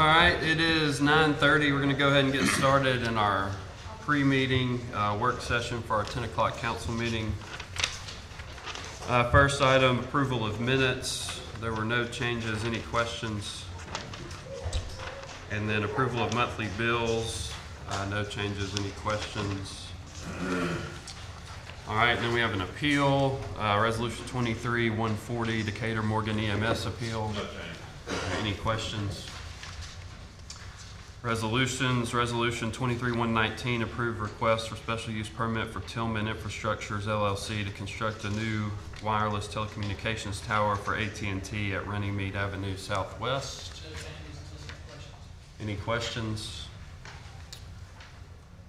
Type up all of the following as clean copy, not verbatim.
right, it is 9:30. We're going to go ahead and get started in our pre-meeting work session for our 10 o'clock council meeting. First item, approval of minutes. There were no changes. Any questions? And then approval of monthly bills. No changes. Any questions? All right, then we have an appeal, Resolution 23-140, Decatur Morgan EMS appeal. Any questions? Resolutions, Resolution 23-119, approved request for special use permit for Tillman Infrastructures LLC to construct a new wireless telecommunications tower for AT&T at Runnymede Avenue Southwest. Any questions?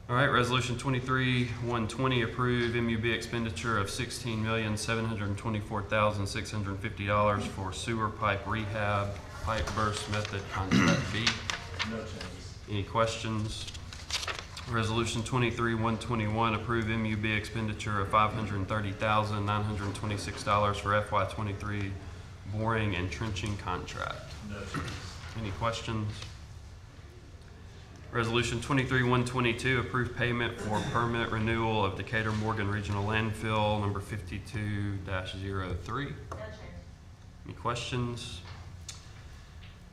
All right, Resolution 23-120, approve MUB expenditure of $16,724,650 for sewer pipe rehab, pipe burst method contract B. No changes. Any questions? Resolution 23-121, approve MUB expenditure of $530,926 for FY23 boring and trenching contract. No changes. Any questions? Resolution 23-122, approve payment for permit renewal of Decatur Morgan Regional Landfill number 52-03. No change. Any questions?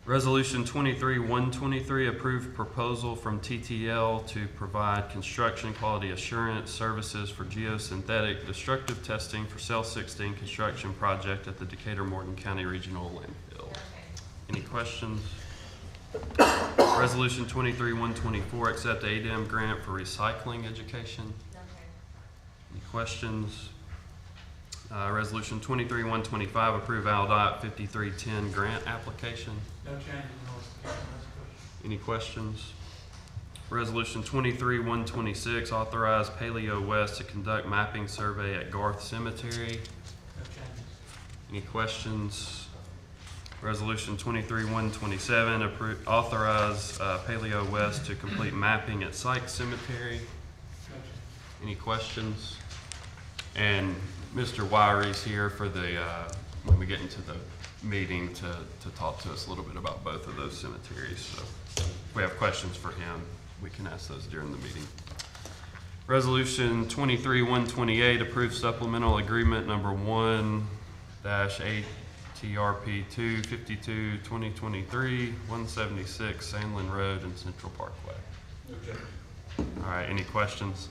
Resolution 23-123, approve proposal from TTL to provide construction quality assurance services for geosynthetic destructive testing for Cell 16 construction project at the Decatur Morgan County Regional Landfill. No change. Any questions? Resolution 23-124, accept ADEM grant for recycling education. No change. Any questions? Resolution 23-125, approve ALDOT 5310 grant application. No changes. Any questions? Resolution 23-126, authorize Paleo West to conduct mapping survey at Garth Cemetery. No changes. Any questions? Resolution 23-127, authorize Paleo West to complete mapping at Sykes Cemetery. No changes. Any questions? And Mr. Wirey's here for the, when we get into the meeting to talk to us a little bit about both of those cemeteries. So if we have questions for him, we can ask those during the meeting. Resolution 23-128, approve supplemental agreement number 1-8 TRP 252-2023, 176 Sandlin Road and Central Parkway. No changes. All right, any questions?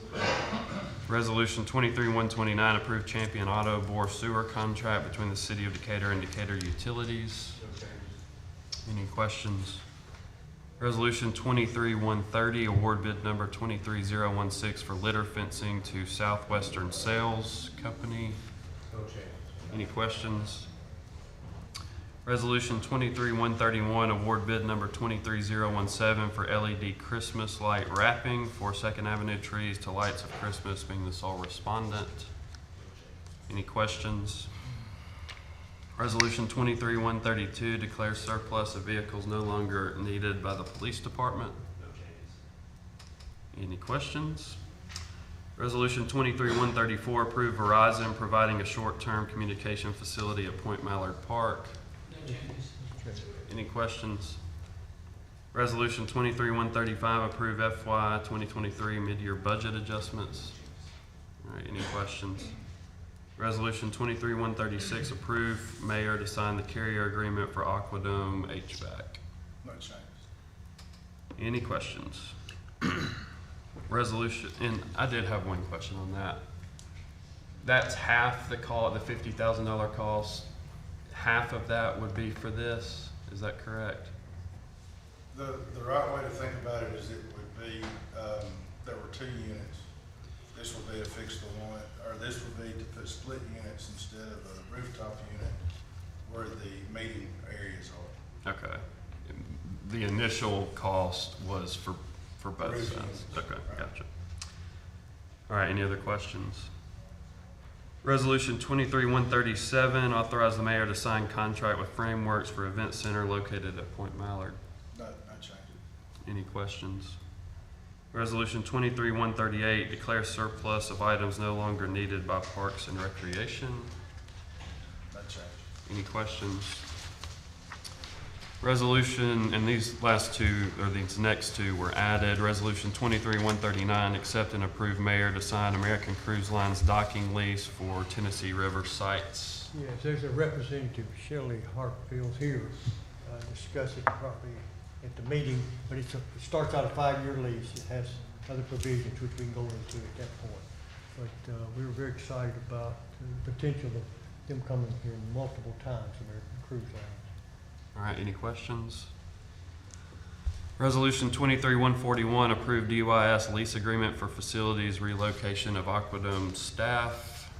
Resolution 23-129, approve Champion Auto Bore Sewer contract between the City of Decatur and Decatur Utilities. No changes. Any questions? Resolution 23-130, award bid number 23016 for litter fencing to Southwestern Sales Company. No changes. Any questions? Resolution 23-131, award bid number 23017 for LED Christmas light wrapping for 2nd Avenue trees to Lights of Christmas, being the sole respondent. Any questions? Resolution 23-132, declare surplus of vehicles no longer needed by the police department. No changes. Any questions? Resolution 23-134, approve Verizon providing a short-term communication facility at Point Mallard Park. No changes. Any questions? Resolution 23-135, approve FY 2023 mid-year budget adjustments. All right, any questions? Resolution 23-136, approve mayor to sign the carrier agreement for Aquadome HVAC. No changes. Any questions? Resolution, and I did have one question on that. That's half the the $50,000 cost. Half of that would be for this, is that correct? The right way to think about it is it would be, there were two units. This would be to fix the one, or this would be to put split units instead of a rooftop unit where the meeting areas are. Okay. The initial cost was for both Roof sides. units, Okay, right. gotcha. All right, any other questions? Resolution 23-137, authorize the mayor to sign contract with Frameworks for Event Center located at Point Mallard. No changes. Any questions? Resolution 23-138, declare surplus of items no longer needed by Parks and Recreation. No change. Any questions? Resolution, and these last two, or these next two were added. Resolution 23-139, accept and approve mayor to sign American Cruise Line's docking lease for Tennessee River sites. Yes, there's a representative, Shelley Hartfield, here discussing properly at the meeting, but it starts out a 5-year lease. It has other provisions which we can go into at that point. But we were very excited about the potential of them coming here multiple times, American Cruise Lines. All right, any questions? Resolution 23-141, approved DYS lease agreement for facilities relocation of Aquadome staff.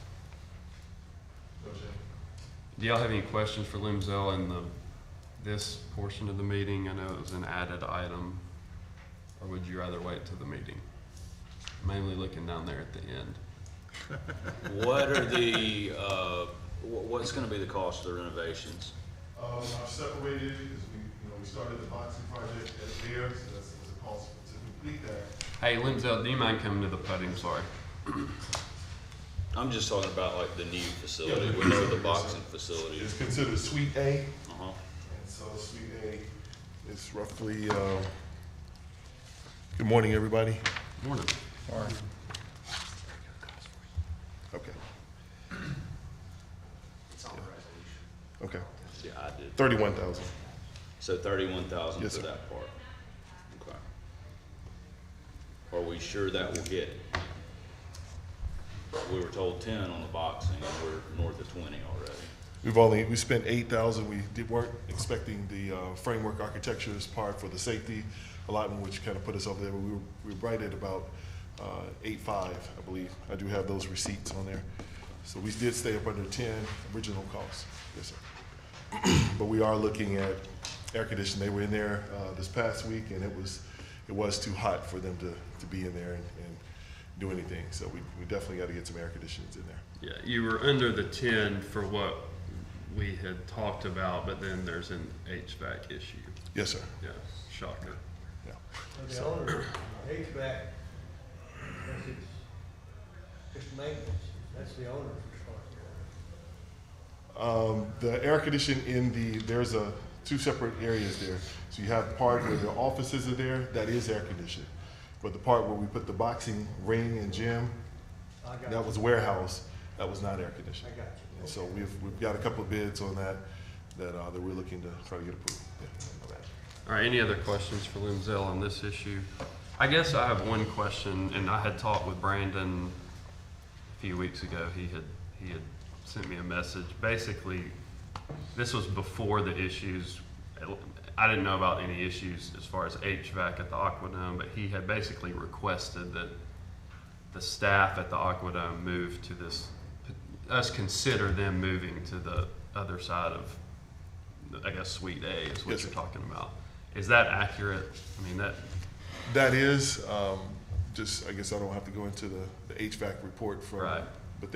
Do y'all have any questions for Limzell in this portion of the meeting? I know it was an added item. Or would you rather wait till the meeting? Mainly looking down there at the end. What are the, what's gonna be the cost of the renovations? I've separated because we started the boxing project at there, so that's the cost to complete that. Hey, Limzell, do you mind coming to the podium? Sorry. I'm just talking about like the new facility, we know the boxing facility. It's considered Suite A, Uh-huh. and so Suite A is roughly, good morning, everybody. Morning. Okay, It's on the resolution. okay. Yeah, I did. 31,000. So 31,000 Yes, for sir. that part. Okay. Are we sure that will get it? We were told 10 on the boxing and we're north of 20 already. We spent 8,000. Weren't expecting the framework architecture's part for the safety allotment, which kind of put us over there, but we were right at about 8.5, I believe. I do have those receipts on there. So we did stay up under 10 original costs. Yes, sir. But we are looking at air conditioning. They were in there this past week, and it was too hot for them to be in there and do anything. So we definitely got to get some air conditioners in there. Yeah, you were under the 10 for what we had talked about, but then there's an HVAC issue. Yes, sir. Yeah, shocker. Yeah. So the owner, HVAC, it's maintenance, that's the owner's responsibility. The air conditioning there's two separate areas there. So you have part where the offices are there, that is air conditioned. But the part where we put the boxing ring and gym, I got that you. was warehouse, that was not air conditioned. I got you. And so we've got a couple of bids on that we're looking to try to get approved. Yeah, I know that. All right, any other questions for Limzell on this issue? I guess I have one question, and I had talked with Brandon a few weeks ago. He had sent me a message. Basically, this was before the issues. I didn't know about any issues as far as HVAC at the Aquadome, but he had basically requested that the staff at the Aquadome move to this, us consider them moving to the other side of, I guess, Suite A is what Yes, you're sir. talking about. Is that accurate? I mean, That is, just, I guess I don't have to go into the HVAC report from, Right. but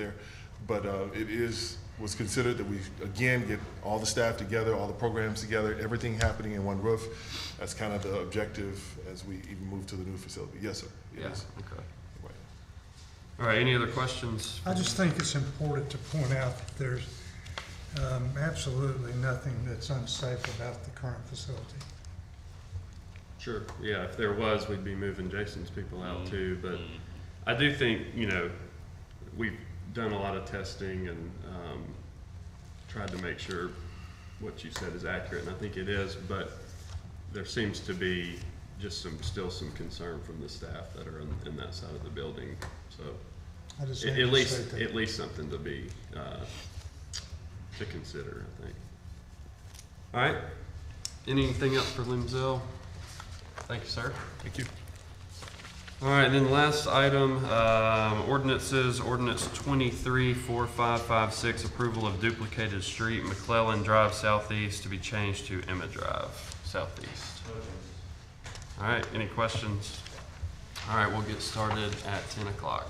it was considered that we, again, get all the staff together, all the programs together, everything happening in one roof. That's kind of the objective as we even move to the new facility. Yes, sir. It yeah, is. okay. Right. All right, any other questions? I just think it's important to point out that there's absolutely nothing that's unsafe about the current facility. Sure, yeah, if there was, we'd be moving Jason's people out Mm-hmm. too, but I do think, we've done a lot of testing and tried to make sure what you said is accurate, and I think it is, but there seems to be just still some concern from the staff that are in that side of the building, so I just at wanted to least, say that. at least something to be, to consider, I think. All right, anything else for Limzell? Thank you, sir. Thank you. All right, then the last item, ordinances, ordinance 234556, approval of duplicated street, McClellan Drive Southeast to be changed to Emma Drive Southeast. All right, any questions? All right, we'll get started at 10 o'clock.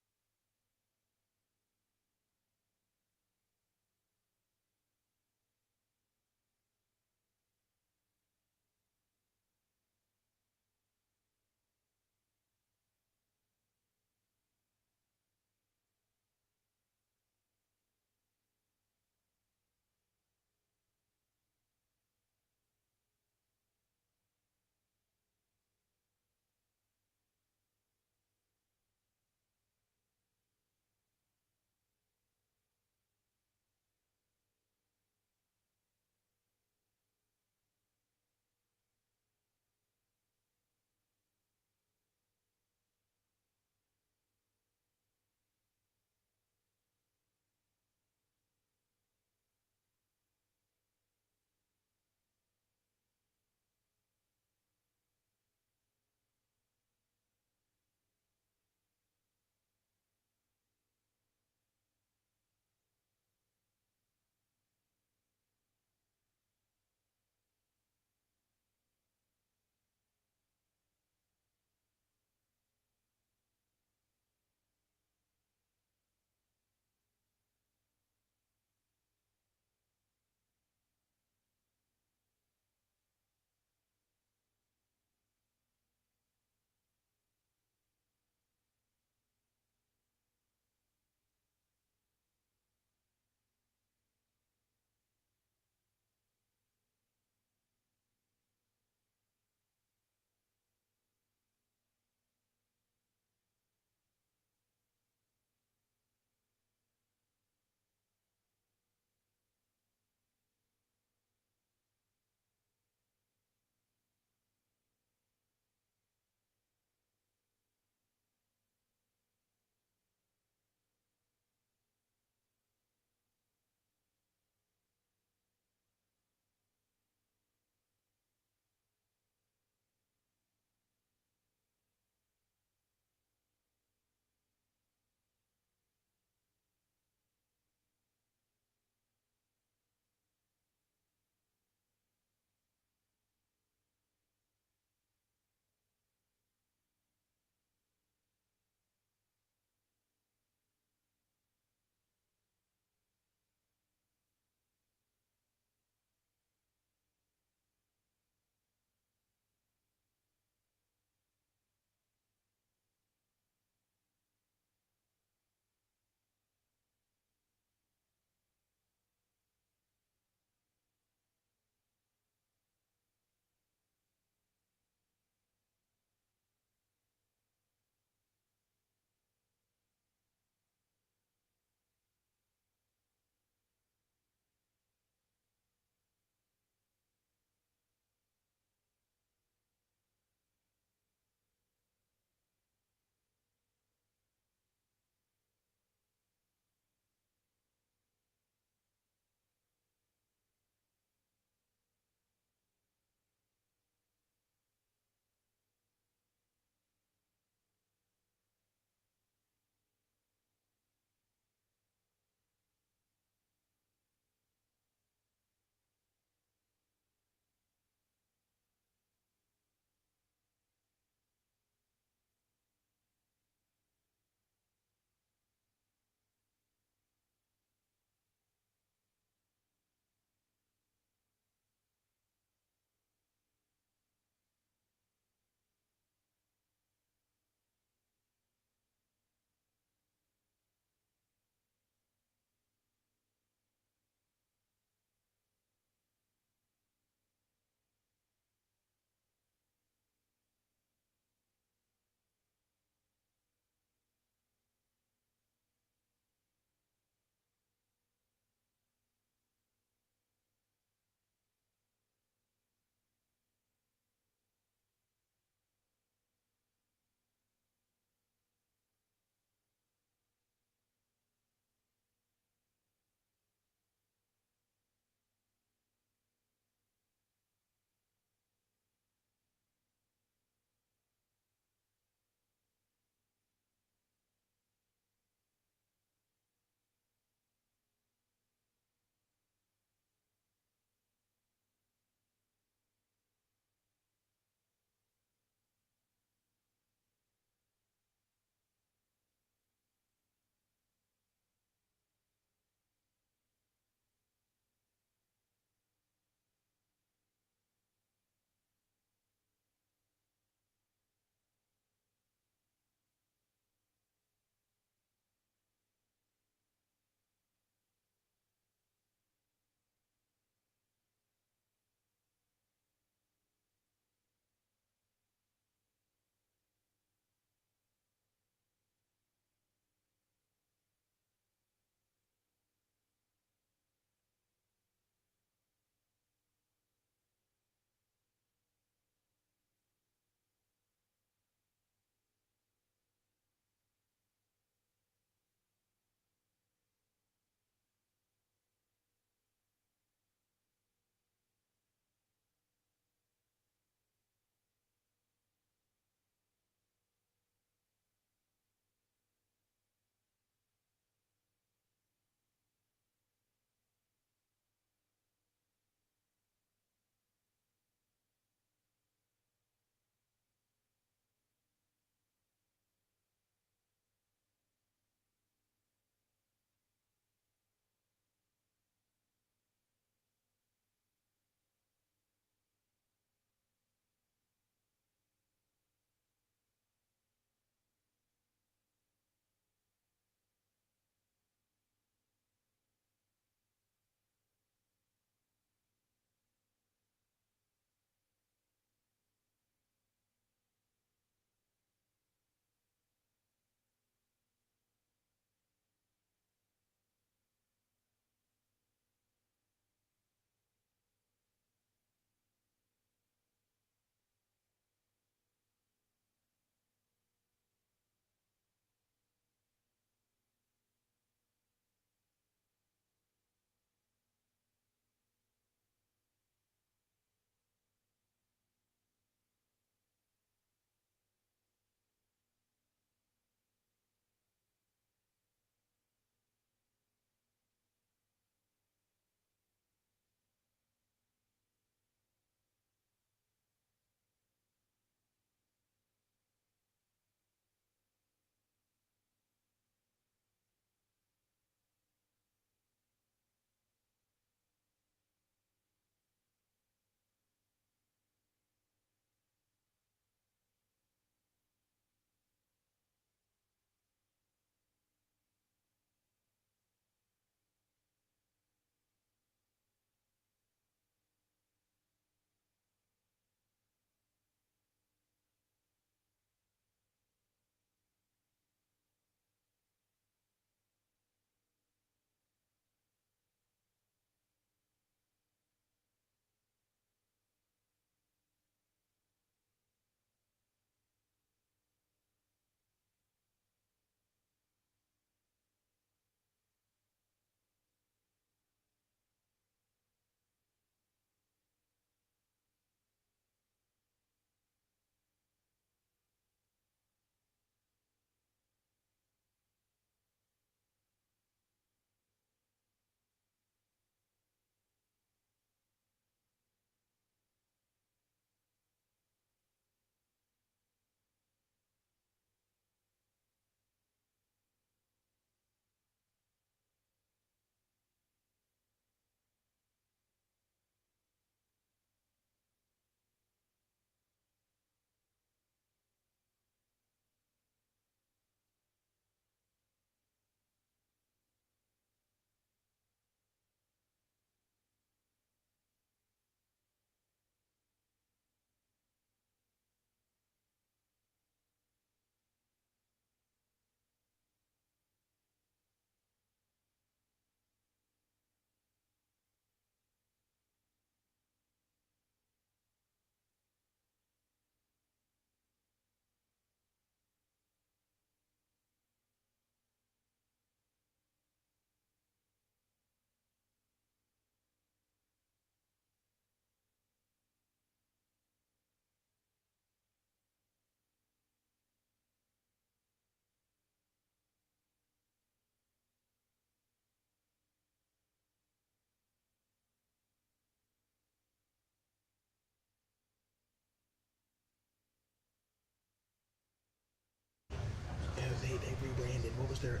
was their,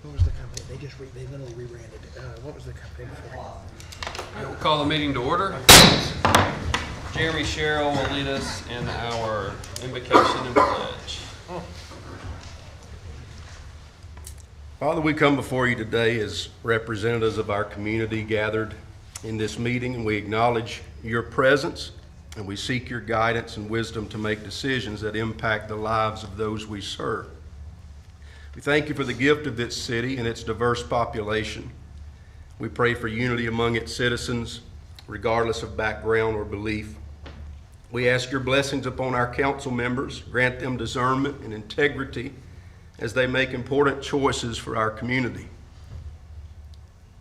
what was the company? They just, they literally rebranded. What was the company before? We'll call the meeting to order. Jeremy Sherrill will lead us in our invocation and pledge. Father, we come before you today as representatives of our community gathered in this meeting, and we acknowledge your presence, and we seek your guidance and wisdom to make decisions that impact the lives of those we serve. We thank you for the gift of this city and its diverse population. We pray for unity among its citizens, regardless of background or belief. We ask your blessings upon our council members, grant them discernment and integrity as they make important choices for our community.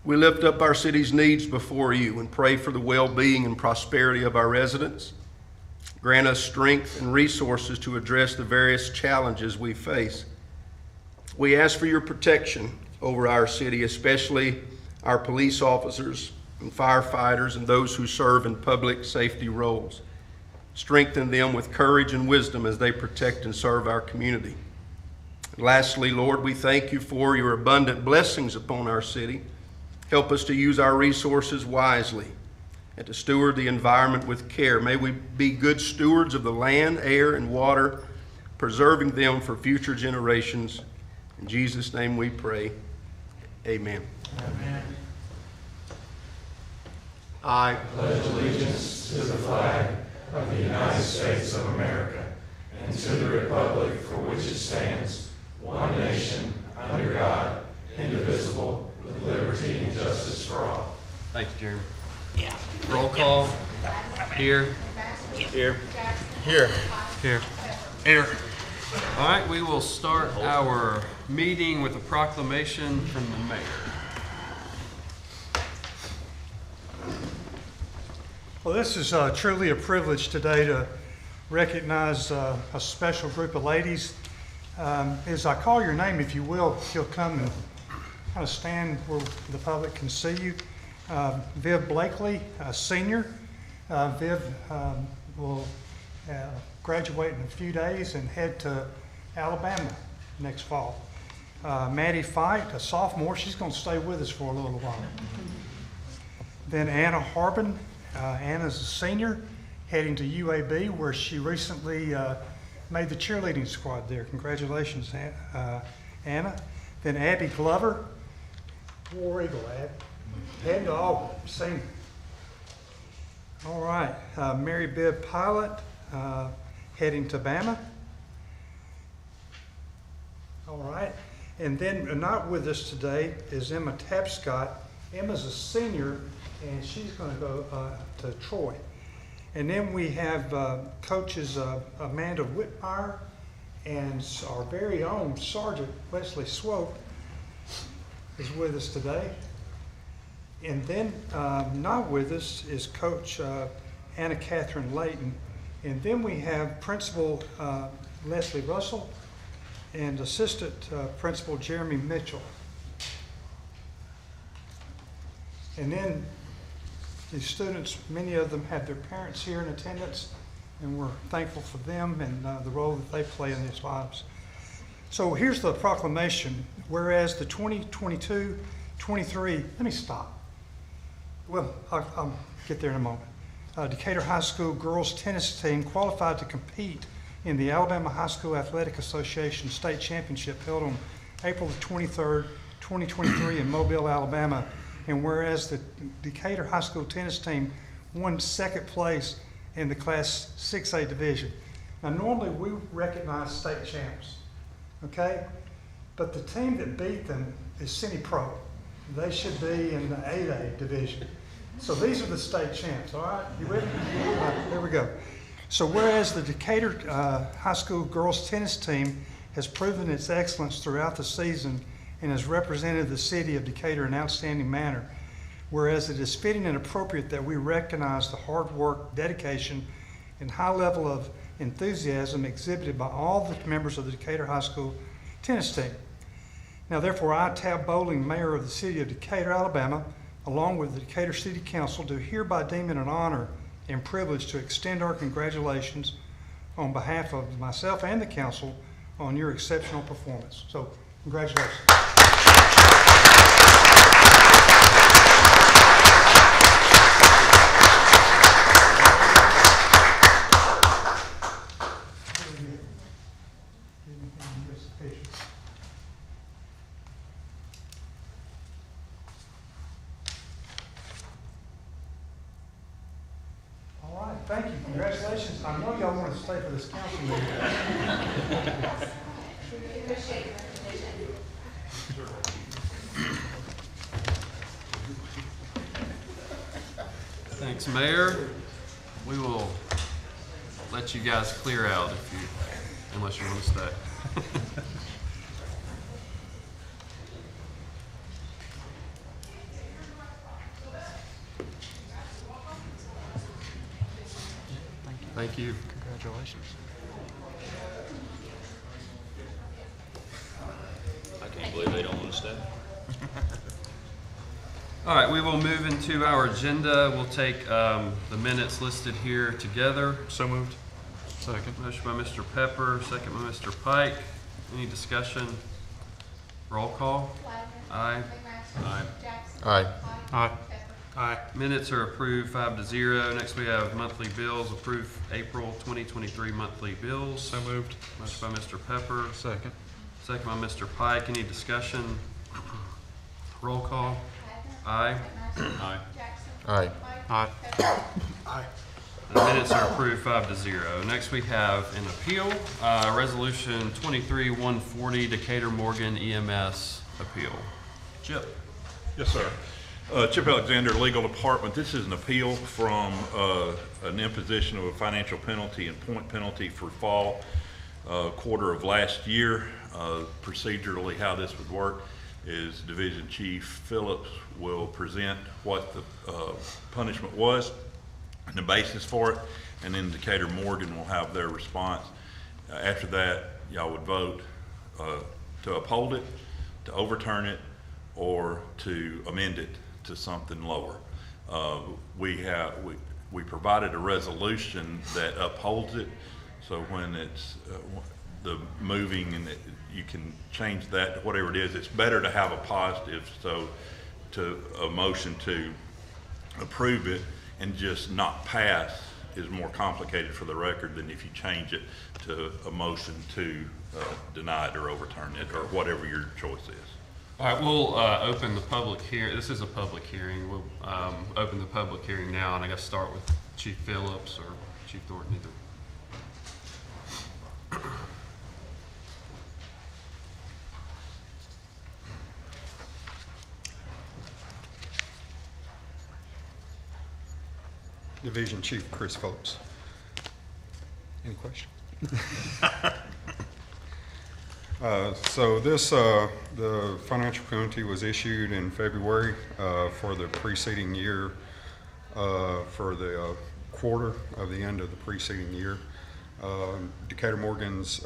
We lift up our city's needs before you and pray for the well-being and prosperity of our residents. Grant us strength and resources to address the various challenges we face. We ask for your protection over our city, especially our police officers and firefighters and those who serve in public safety roles. Strengthen them with courage and wisdom as they protect and serve our community. Lastly, Lord, we thank you for your abundant blessings upon our city. Help us to use our resources wisely and to steward the environment with care. May we be good stewards of the land, air, and water, preserving them for future generations. In Jesus' name we pray. Amen. Amen. I pledge allegiance to the flag of the United States of America and to the republic for which it stands, one nation, under God, indivisible, with liberty and justice for all. Thank you, Jeremy. Yeah. Roll call. Here. here. Here. Here. All right, we will start our meeting with a proclamation from the mayor. Well, this is truly a privilege today to recognize a special group of ladies. As I call your name, if you will, if you'll come and kind of stand where the public can see you. Viv Blakely, a senior. Viv will graduate in a few days and head to Alabama next fall. Maddie Fight, a sophomore, she's going to stay with us for a little while. Then Anna Harbin, Anna's a senior, heading to UAB, where she recently made the cheerleading squad there. Congratulations, Anna. Then Abby Glover, War Eagle, heading to Auburn, senior. All right, Mary Bibb Pilot, heading to Bama. All right, and then not with us today is Emma Tapscott. Emma's a senior, and she's going to go to Troy. And then we have coaches Amanda Whitmire and our very own Sergeant Wesley Swope is with us today. And then not with us is Coach Anna Catherine Layton. And then we have Principal Leslie Russell and Assistant Principal Jeremy Mitchell. And then the students, many of them have their parents here in attendance, and we're thankful for them and the role that they play in these lives. So here's the proclamation. Whereas the 2022-23, let me stop. Well, I'll get there in a moment. Decatur High School girls tennis team qualified to compete in the Alabama High School Athletic Association State Championship held on April the 23rd, 2023 in Mobile, Alabama. And whereas the Decatur High School tennis team won second place in the Class 6A division. Now, normally we recognize state champs, okay? But the team that beat them is Semi-Pro. They should be in the 8A division. So these are the state champs, all right? You with me? All right, there we go. So whereas the Decatur High School girls tennis team has proven its excellence throughout the season and has represented the city of Decatur in an outstanding manner, whereas it is fitting and appropriate that we recognize the hard work, dedication, and high level of enthusiasm exhibited by all the members of the Decatur High School tennis team. Now, therefore, I, Tab Bowling, Mayor of the City of Decatur, Alabama, along with the Decatur City Council, do hereby deem it an honor and privilege to extend our congratulations on behalf of myself and the council on your exceptional performance. So Congratulations. All right, thank you. Congratulations. I know y'all want to stay for this council meeting. Thanks, Mayor. We will let you guys clear out unless you want to stay. Thank you. Congratulations. I can't believe they don't want to stay. All right, we will move into our agenda. We'll take the minutes listed here together. So moved. Second. Motion by Mr. Pepper, second by Mr. Pike. Any discussion? Roll call. Aye. Aye. Aye. Aye. Aye. Minutes are approved 5-0. Next, we have monthly bills. Approve April 2023 monthly bills. So moved. Motion by Mr. Pepper, Second. second by Mr. Pike. Any discussion? Roll call. Aye. Aye. Aye. Aye. The minutes are approved 5-0. Next, we have an appeal, Resolution 23-140, Decatur Morgan EMS appeal. Chip. Yes, sir. Chip Alexander, Legal Department. This is an appeal from an imposition of a financial penalty and point penalty for fall quarter of last year. Procedurally, how this would work is Division Chief Phillips will present what the punishment was and the basis for it, and then Decatur Morgan will have their response. After that, y'all would vote to uphold it, to overturn it, or to amend it to something lower. We provided a resolution that upholds it, so when it's the moving and you can change that to whatever it is. It's better to have a positive, so a motion to approve it and just not pass is more complicated for the record than if you change it to a motion to deny it or overturn it or whatever your choice is. All right, we'll open the public hearing. This is a public hearing. We'll open the public hearing now, and I guess start with Chief Phillips or Chief Thornton, either. Division Chief Chris Phillips. Any questions? So this, the financial penalty was issued in February for the preceding year, for the quarter of the end of the preceding year. Decatur Morgan's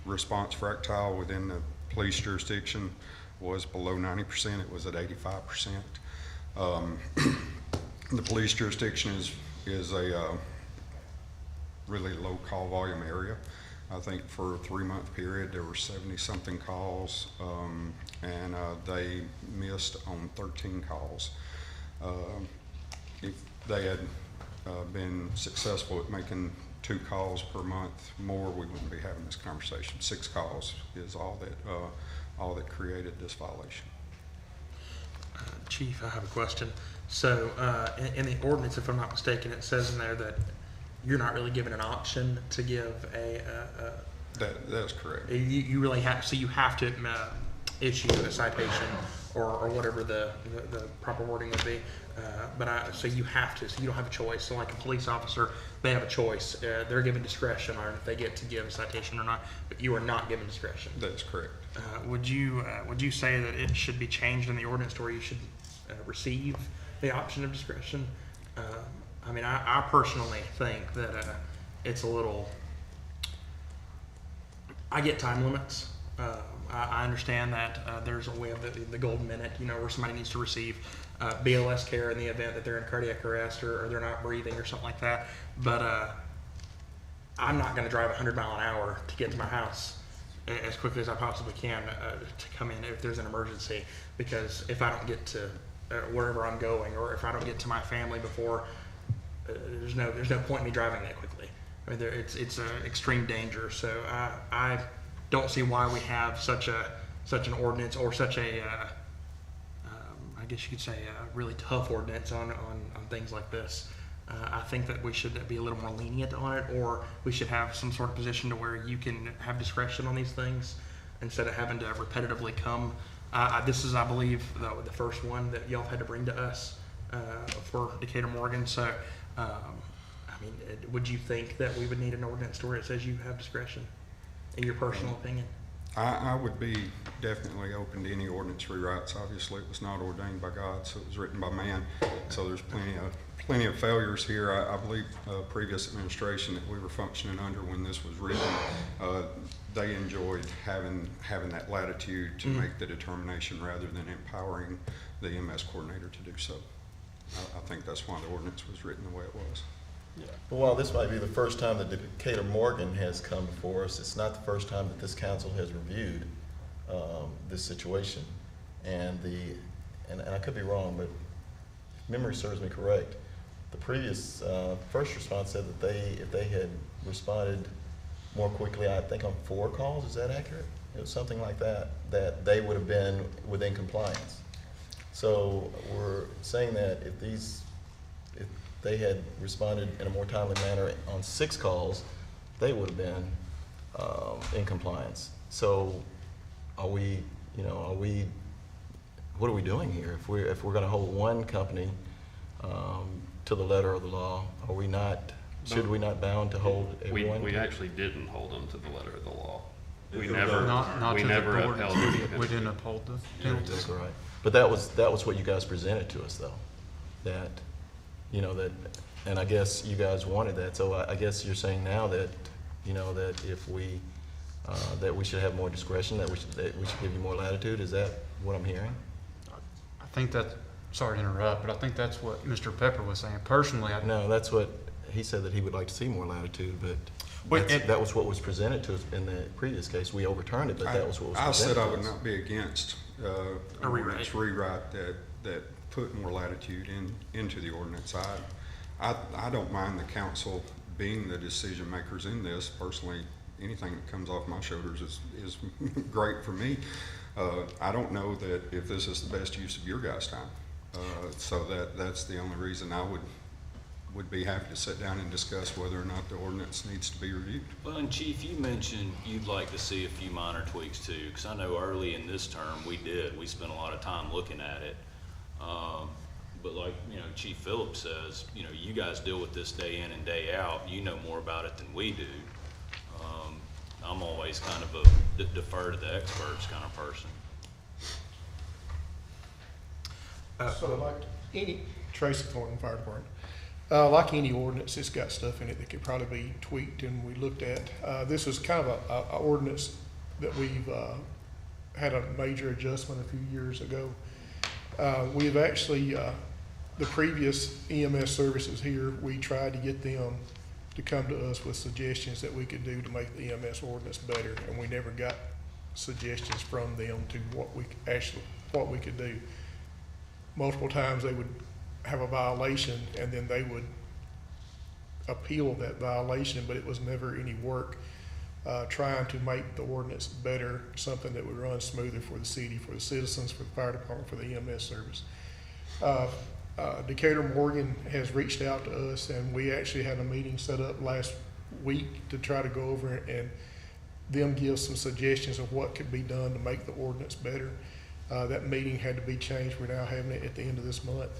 response fractile within the police jurisdiction was below 90%. It was at 85%. The police jurisdiction is a really low call volume area. I think for a 3-month period there were 70-something calls, and they missed on 13 calls. If they had been successful at making 2 calls per month more, we wouldn't be having this conversation. 6 calls is all that created this violation. Chief, I have a question. So in the ordinance, if I'm not mistaken, it says in there that you're not really given an option to give That's correct. you really have, so you have to issue a citation or whatever the proper wording would be. So you have to, so you don't have a choice. So like a police officer, they have a choice. They're given discretion on if they get to give a citation or not, but you are not given discretion. That's correct. Would you say that it should be changed in the ordinance to where you should receive the option of discretion? I mean, I personally think that it's a little. I get time limits. I understand that we have the golden minute, where somebody needs to receive BLS care in the event that they're in cardiac arrest or they're not breathing or something like that. But I'm not going to drive 100 miles an hour to get to my house as quickly as I possibly can to come in if there's an emergency, because if I don't get to wherever I'm going, or if I don't get to my family before, there's no point in me driving that quickly. I mean, it's an extreme danger. So I don't see why we have such an ordinance, or such a I guess you could say a really tough ordinance on things like this. I think that we should be a little more lenient on it, or we should have some sort of position to where you can have discretion on these things instead of having to repetitively come. This is, I believe, the first one that y'all had to bring to us for Decatur Morgan. So, I mean, would you think that we would need an ordinance to where it says you have discretion, in your personal opinion? I would be definitely open to any ordinance rewrites. Obviously, it was not ordained by God, so it was written by man. So there's plenty of failures here. I believe previous administration that we were functioning under when this was written, they enjoyed having that latitude to make the determination rather than empowering the EMS coordinator to do so. I think that's why the ordinance was written the way it was. Yeah. But while this might be the first time that Decatur Morgan has come before us, it's not the first time that this council has reviewed this situation. And I could be wrong, but if memory serves me correct, the previous first response said that if they had responded more quickly, I think on 4 calls, is that accurate? It was something like that, that they would have been within compliance. So we're saying that if they had responded in a more timely manner on 6 calls, they would have been in compliance. So what are we doing here? If we're going to hold one company to the letter of the law, should we not bound to hold everyone? We actually didn't hold them to the letter of the law. We Not to never the board. upheld We it. didn't uphold the That's penalties. right. But that was what you guys presented to us, though. That, and I guess you guys wanted that. So I guess you're saying now that, that if that we should have more discretion, that we should give you more latitude. Is that what I'm hearing? I think that, sorry to interrupt, but I think that's what Mr. Pepper was saying. Personally, No, that's what he said, that he would like to see more latitude, but Wait, that was what was presented to us in the previous case. We overturned it, but that was what was presented to us. I said I would not be against A an rewrite. ordinance rewrite that put more latitude into the ordinance. I don't mind the council being the decision makers in this. Personally, anything that comes off my shoulders is great for me. I don't know that if this is the best use of your guys' time. So that's the only reason I would be happy to sit down and discuss whether or not the ordinance needs to be reviewed. Well, and Chief, you mentioned you'd like to see a few minor tweaks too, because I know early in this term we spent a lot of time looking at it. But like, Chief Phillips says, you guys deal with this day in and day out. You know more about it than we do. I'm always kind of a defer to the experts kind of person. So like any, Tracy Thornton Fire Department, like any ordinance, it's got stuff in it that could probably be tweaked, and we looked at. This is kind of a ordinance that we've had a major adjustment a few years ago. We've actually, the previous EMS services here, we tried to get them to come to us with suggestions that we could do to make the EMS ordinance better, and we never got suggestions from them to what we could do. Multiple times they would have a violation, and then they would appeal that violation, but it was never any work trying to make the ordinance better, something that would run smoother for the city, for the citizens, for the fire department, for the EMS service. Decatur Morgan has reached out to us, and we actually had a meeting set up last week to try to go over and them give some suggestions of what could be done to make the ordinance better. That meeting had to be changed. We're now having it at the end of this month.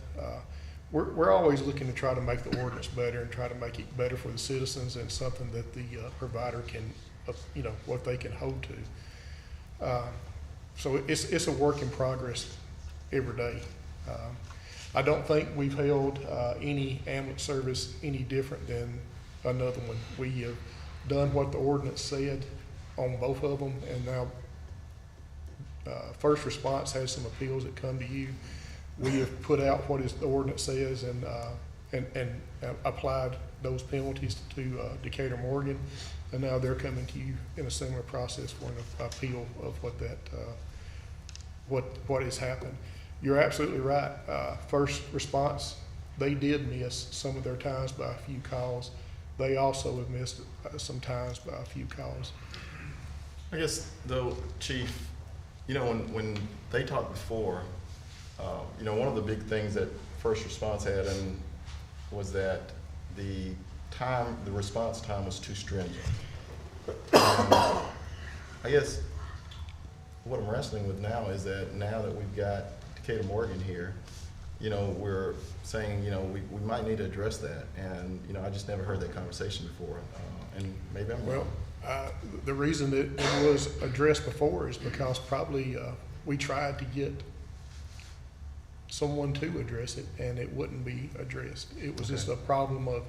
We're always looking to try to make the ordinance better and try to make it better for the citizens, and something that the provider can, what they can hold to. So it's a work in progress every day. I don't think we've held any ambulance service any different than another one. We have done what the ordinance said on both of them, and now First Response has some appeals that come to you. We have put out what the ordinance says, and and applied those penalties to Decatur Morgan, and now they're coming to you in a similar process for an appeal of what has happened. You're absolutely right. First response, they did miss some of their times by a few calls. They also have missed some times by a few calls. I guess though, Chief, you know, when they talked before, you know, one of the big things that first response had was that the response time was too stringent. I guess what I'm wrestling with now is that now that we've got Decatur Morgan here, you know, we're saying, you know, we might need to address that. And, you know, I just never heard that conversation before. And maybe I'm wrong. Well, the reason that it was addressed before is because probably we tried to get someone to address it and it wouldn't be addressed. It was just a problem of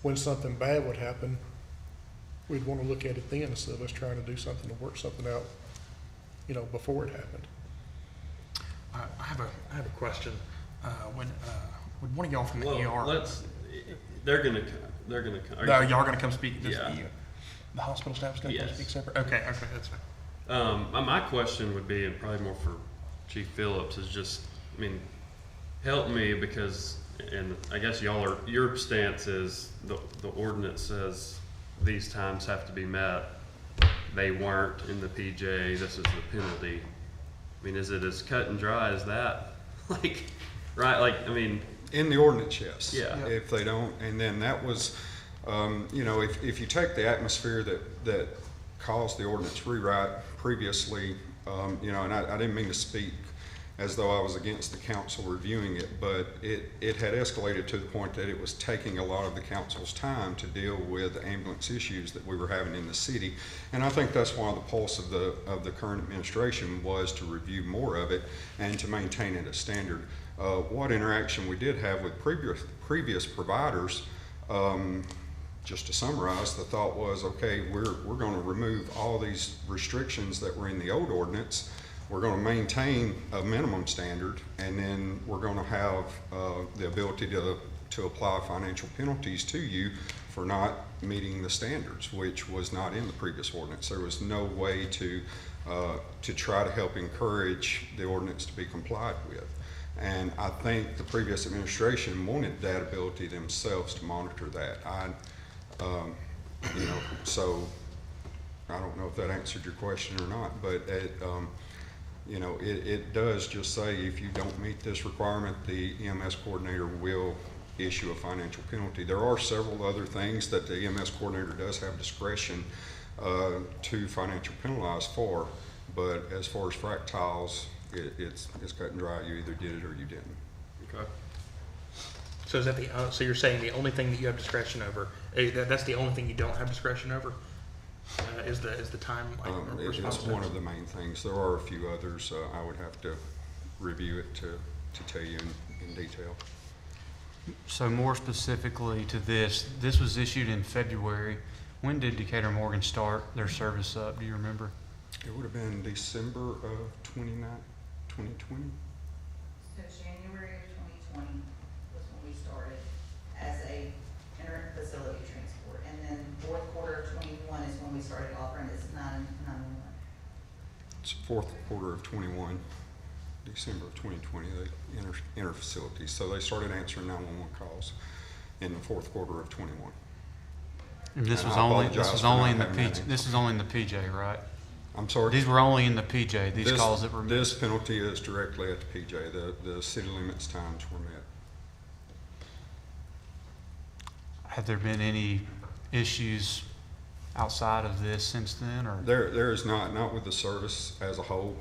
when something bad would happen, we'd want to look at it then instead of us trying to do something to work something out, you know, before it happened. I have a question. When one of y'all from the ER, they're gonna come. no, y'all are gonna come speak. Yeah. The hospital staff's gonna come Yes. speak separate. Okay, that's fine. My question would be, and probably more for Chief Phillips, is just, I mean, help me because, and I guess your stance is the ordinance says these times have to be met. They weren't in the PJ. This is the penalty. I mean, is it as cut and dry as that? Like, right? Like, I mean, In the ordinance, yes. Yeah. If they don't, and then that was, you know, if you take the atmosphere that caused the ordinance rewrite previously, you know, and I didn't mean to speak as though I was against the council reviewing it, but it had escalated to the point that it was taking a lot of the council's time to deal with the ambulance issues that we were having in the city. And I think that's why the pulse of the current administration was to review more of it and to maintain it as standard. What interaction we did have with previous providers, just to summarize, the thought was, okay, we're going to remove all these restrictions that were in the old ordinance. We're going to maintain a minimum standard, and then we're going to have the ability to apply financial penalties to you for not meeting the standards, which was not in the previous ordinance. There was no way to try to help encourage the ordinance to be complied with. And I think the previous administration wanted that ability themselves to monitor that. You know, so I don't know if that answered your question or not, but you know, it does just say if you don't meet this requirement, the EMS coordinator will issue a financial penalty. There are several other things that the EMS coordinator does have discretion to financial penalize for, but as far as frac tiles, it's cut and dry. You either did it or you didn't. okay. So is that so you're saying the only thing that you have discretion over, that's the only thing you don't have discretion over, is the time? It's one of the main things. There are a few others. I would have to review it to tell you in detail. So more specifically to this was issued in February. When did Decatur Morgan start their service up? Do you remember? It would have been December of 2020. So January of 2020 was when we started as a inter-facility transport. And then fourth quarter of 21 is when we started offering this 911. It's fourth quarter of 21, December of 2020, the inter-facilities. So they started answering 911 calls in the fourth quarter of 21. And this And was I only apologize for not having that this is only in the PJ, right? I'm sorry? These were only in the PJ, these This- calls that were made. This penalty is directly at the PJ. The city limits times were met. Have there been any issues outside of this since then, or? There is not with the service as a whole.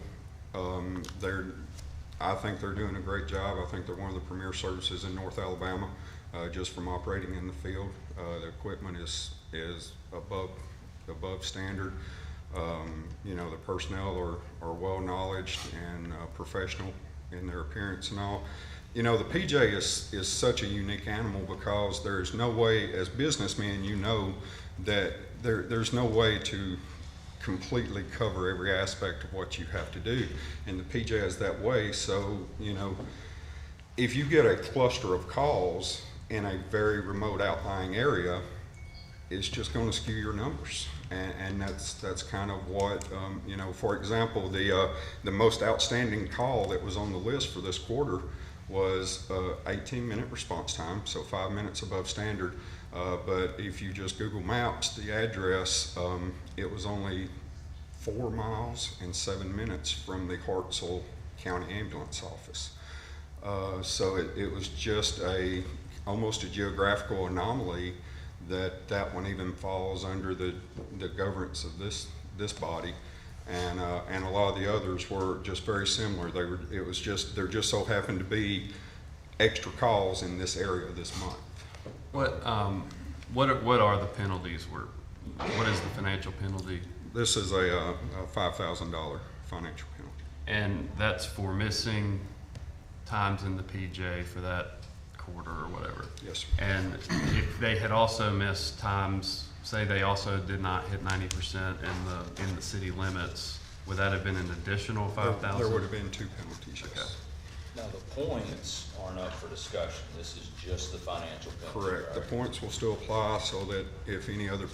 I think they're doing a great job. I think they're one of the premier services in North Alabama, just from operating in the field. The equipment is above standard. You know, the personnel are well knowledged and professional in their appearance and all. You know, the PJ is such a unique animal because there's no way, as businessmen, you know that there's no way to completely cover every aspect of what you have to do. And the PJ is that way. So, you know, if you get a cluster of calls in a very remote outlying area, it's just going to skew your numbers. And that's kind of what, you know, for example, the most outstanding call that was on the list for this quarter was 18-minute response time, so 5 minutes above standard. But if you just Google Maps the address, it was only 4 miles and 7 minutes from the Hartselle County Ambulance Office. So it was just almost a geographical anomaly that one even falls under the governance of this body, and a lot of the others were just very similar. There just so happened to be extra calls in this area this month. What are the penalties? What is the financial penalty? This is a $5,000 financial penalty. And that's for missing times in the PJ for that quarter or whatever. Yes, sir. And if they had also missed times, say they also did not hit 90% in the city limits, would that have been an additional 5,000? There would have been 2 penalties, yes. Okay. Now, the points aren't up for discussion. This is just the financial penalty, Correct. The right? points will still apply, so that if any other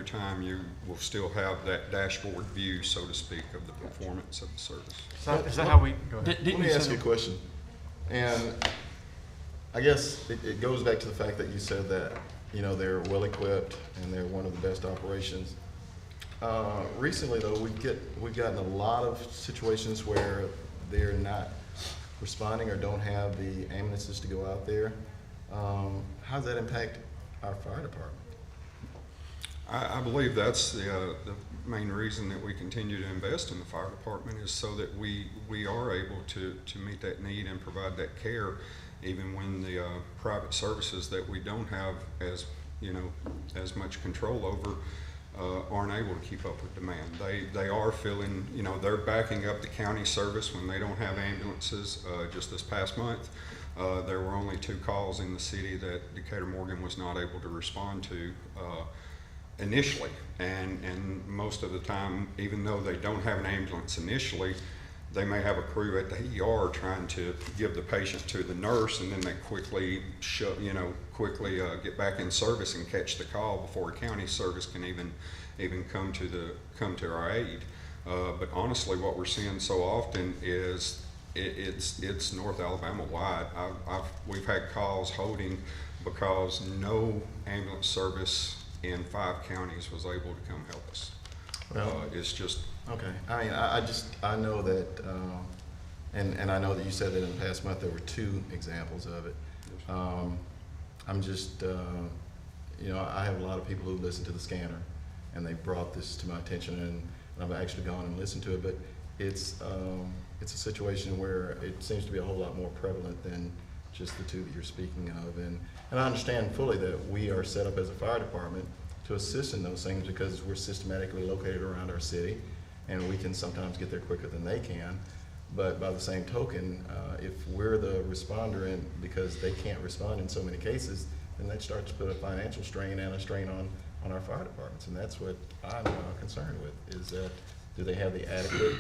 time, you will still have that dashboard view, so to speak, of the performance of the service. Is that how we, go ahead. Let me ask you a question. And I guess it goes back to the fact that you said that, you know, they're well-equipped and they're one of the best operations. Recently, though, we've gotten a lot of situations where they're not responding or don't have the ambulances to go out there. How does that impact our fire department? I believe that's the main reason that we continue to invest in the fire department, is so that we are able to meet that need and provide that care, even when the private services that we don't have as much control over aren't able to keep up with demand. They are filling, they're backing up the county service when they don't have ambulances. Just this past month, there were only 2 calls in the city that Decatur Morgan was not able to respond to initially. And most of the time, even though they don't have an ambulance initially, they may have a crew at the ER trying to give the patient to the nurse, and then they quickly get back in service and catch the call before a county service can even come to our aid. But honestly, what we're seeing so often is it's North Alabama wide. We've had calls holding because no ambulance service in 5 counties was able to come help us. Well, it's just. Okay. I mean, I know that, and I know that you said that in the past month there were 2 examples of it. I'm just, I have a lot of people who listen to the scanner, and they brought this to my attention, and I've actually gone and listened to it. But it's a situation where it seems to be a whole lot more prevalent than just the 2 that you're speaking of, and I understand fully that we are set up as a fire department to assist in those things because we're systematically located around our city, and we can sometimes get there quicker than they can. But by the same token, if we're the responder, and because they can't respond in so many cases, then that starts to put a financial strain and a strain on our fire departments. And that's what I'm concerned with, is that do they have the adequate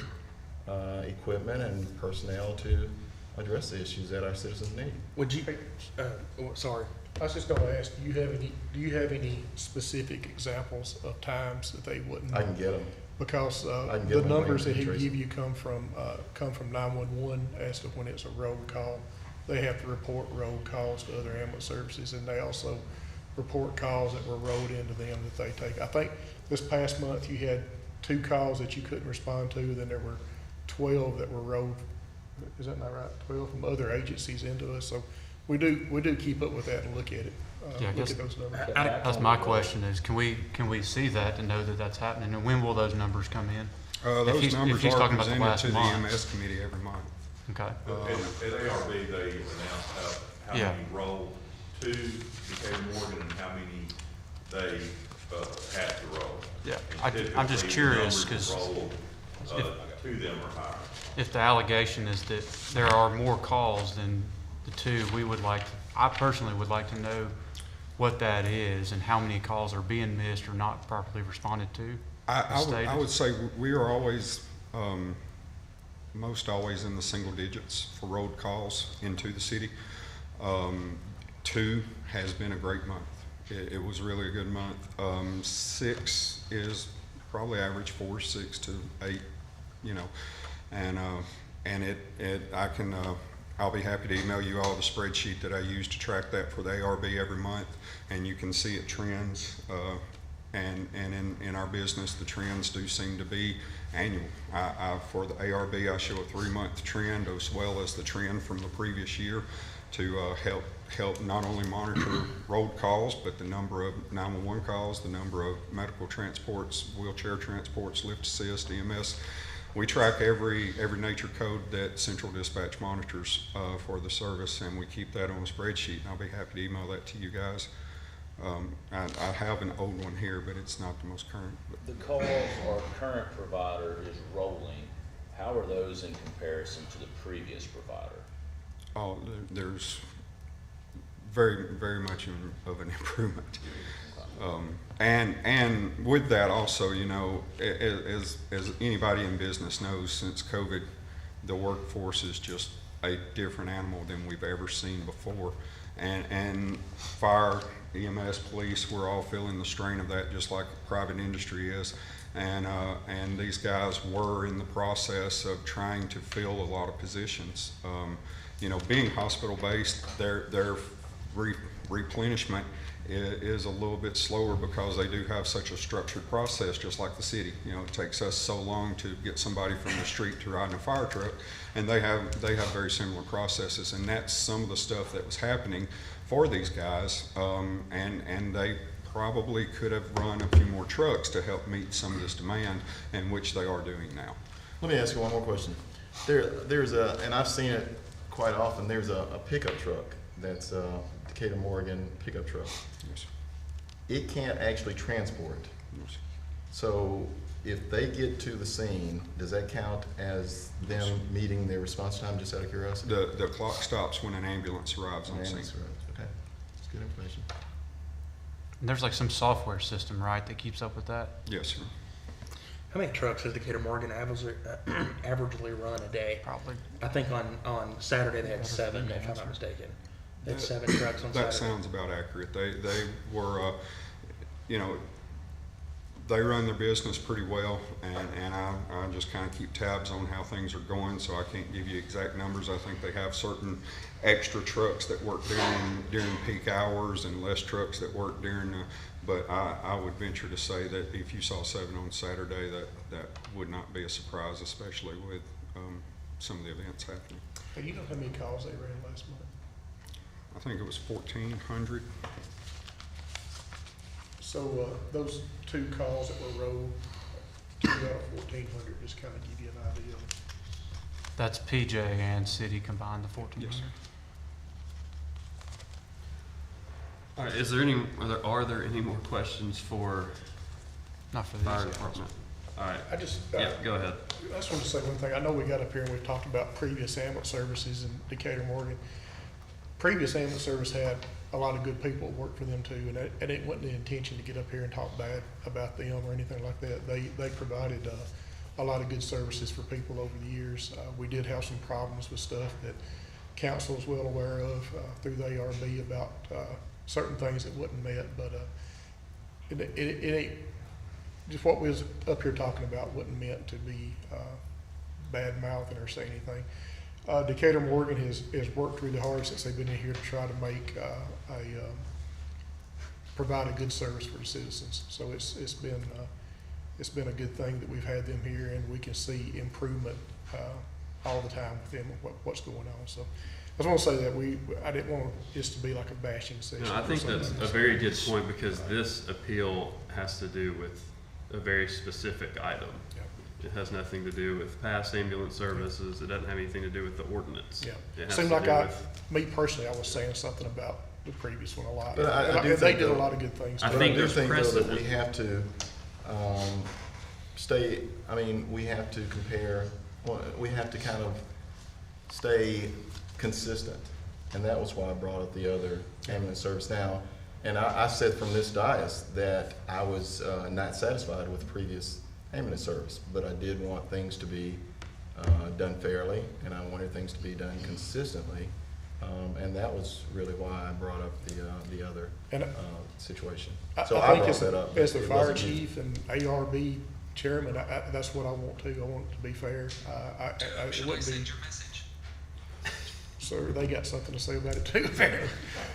equipment and personnel to address the issues that our citizens need? Would you, sorry, I was just gonna ask, do you have any specific examples of times that they wouldn't? I can get them. Because I can get the one numbers later, that he Tracy. give you come from 911 as to when it's a road call. They have to report road calls to other ambulance services, and they also report calls that were rolled into them that they take. I think this past month you had 2 calls that you couldn't respond to, then there were 12 that were rolled, is that not right? 12 from other agencies into us. So we do keep up with that and look at it. Yeah, I Look guess at those numbers. that's my question is, can we see that to know that that's happening, and when will those numbers come in? Those numbers are talking about the presented last to the month. EMS committee every month. Okay. At ARB, they announced how Yeah. many rolled to Decatur Morgan and how many they had to roll. Yeah, And I'm just typically, the curious, numbers 'cause rolled, to them are higher. if the allegation is that there are more calls than the 2, I personally would like to know what that is and how many calls are being missed or not properly responded to. I would say we are always, most always in the single digits for road calls into the city. 2 has been a great month. It was really a good month. 6 is probably average 4, 6 to 8, you know, and I'll be happy to email you all the spreadsheet that I use to track that for the ARB every month, and you can see it trends. And in our business, the trends do seem to be annual. For the ARB, I show a 3-month trend as well as the trend from the previous year to help not only monitor road calls, but the number of 911 calls, the number of medical transports, wheelchair transports, lift assist, EMS. We track every nature code that Central Dispatch monitors for the service, and we keep that on a spreadsheet, and I'll be happy to email that to you guys. I have an old one here, but it's not the most current. The calls our current provider is rolling, how are those in comparison to the previous provider? Oh, there's very, very much of an improvement. And with that also, you know, as anybody in business knows, since COVID, the workforce is just a different animal than we've ever seen before. And fire, EMS, police, we're all feeling the strain of that, just like private industry is. And these guys were in the process of trying to fill a lot of positions. You know, being hospital-based, their replenishment is a little bit slower because they do have such a structured process, just like the city. You know, it takes us so long to get somebody from the street to ride in a fire truck, and they have very similar processes, and that's some of the stuff that was happening for these guys, and they probably could have run a few more trucks to help meet some of this demand, and which they are doing now. Let me ask you one more question. There's and I've seen it quite often, there's a pickup truck that's a Decatur Morgan pickup truck. Yes. It can't actually transport. Yes. So if they get to the scene, does that count as them meeting their response time, just out of curiosity? The clock stops when an ambulance arrives on scene. Okay, that's good information. And there's like some software system, right, that keeps up with that? Yes, sir. How many trucks does Decatur Morgan averagely run a day? Probably. I think on Saturday they had 7, if I'm not mistaken. They had 7 trucks on Saturday. That sounds about accurate. They were, you know, they run their business pretty well, and I just kind of keep tabs on how things are going, so I can't give you exact numbers. I think they have certain extra trucks that work during peak hours and less trucks that work during but I would venture to say that if you saw 7 on Saturday, that would not be a surprise, especially with some of the events happening. Hey, you know how many calls they ran last month? I think it was 1,400. So those 2 calls that were rolled, 2 out of 1,400, just kind of give you an idea. That's PJ and city combined, the 1,400? Yes, sir. All right, are there any more questions for Not for fire these. department? All right, I just, yeah, go ahead. I just want to say one thing. I know we got up here and we've talked about previous ambulance services in Decatur Morgan. Previous ambulance service had a lot of good people that worked for them too, and it wasn't the intention to get up here and talk bad about them or anything like that. They provided a lot of good services for people over the years. We did have some problems with stuff that council is well aware of through the ARB about certain things that wasn't met, but it ain't just what we was up here talking about wasn't meant to be bad mouthing or say anything. Decatur Morgan has worked really hard since they've been in here to try to make provide a good service for the citizens. So it's been a good thing that we've had them here, and we can see improvement all the time with them, what's going on. So I just want to say that I didn't want this to be like a bashing session. No, I think that's a very good point, because this appeal has to do with a very specific item. It has nothing to do with past ambulance services. It doesn't have anything to do with the ordinance. Yeah. It has Seemed to like do me personally, I was saying something about the previous one a lot. But I do They think did a though- lot of good things. I too. think I do there's think though that precedent. we have to we have to compare, we have to kind of stay consistent. And that was why I brought up the other ambulance service now. And I said from this dais that I was not satisfied with the previous ambulance service, but I did want things to be done fairly, and I wanted things to be done consistently. And that was really why I brought up the other And situation. I So think brought as that up. as the It fire wasn't you. chief and ARB chairman, that's what I want to. I want it to be fair. It wouldn't be. So they got something to say about it too.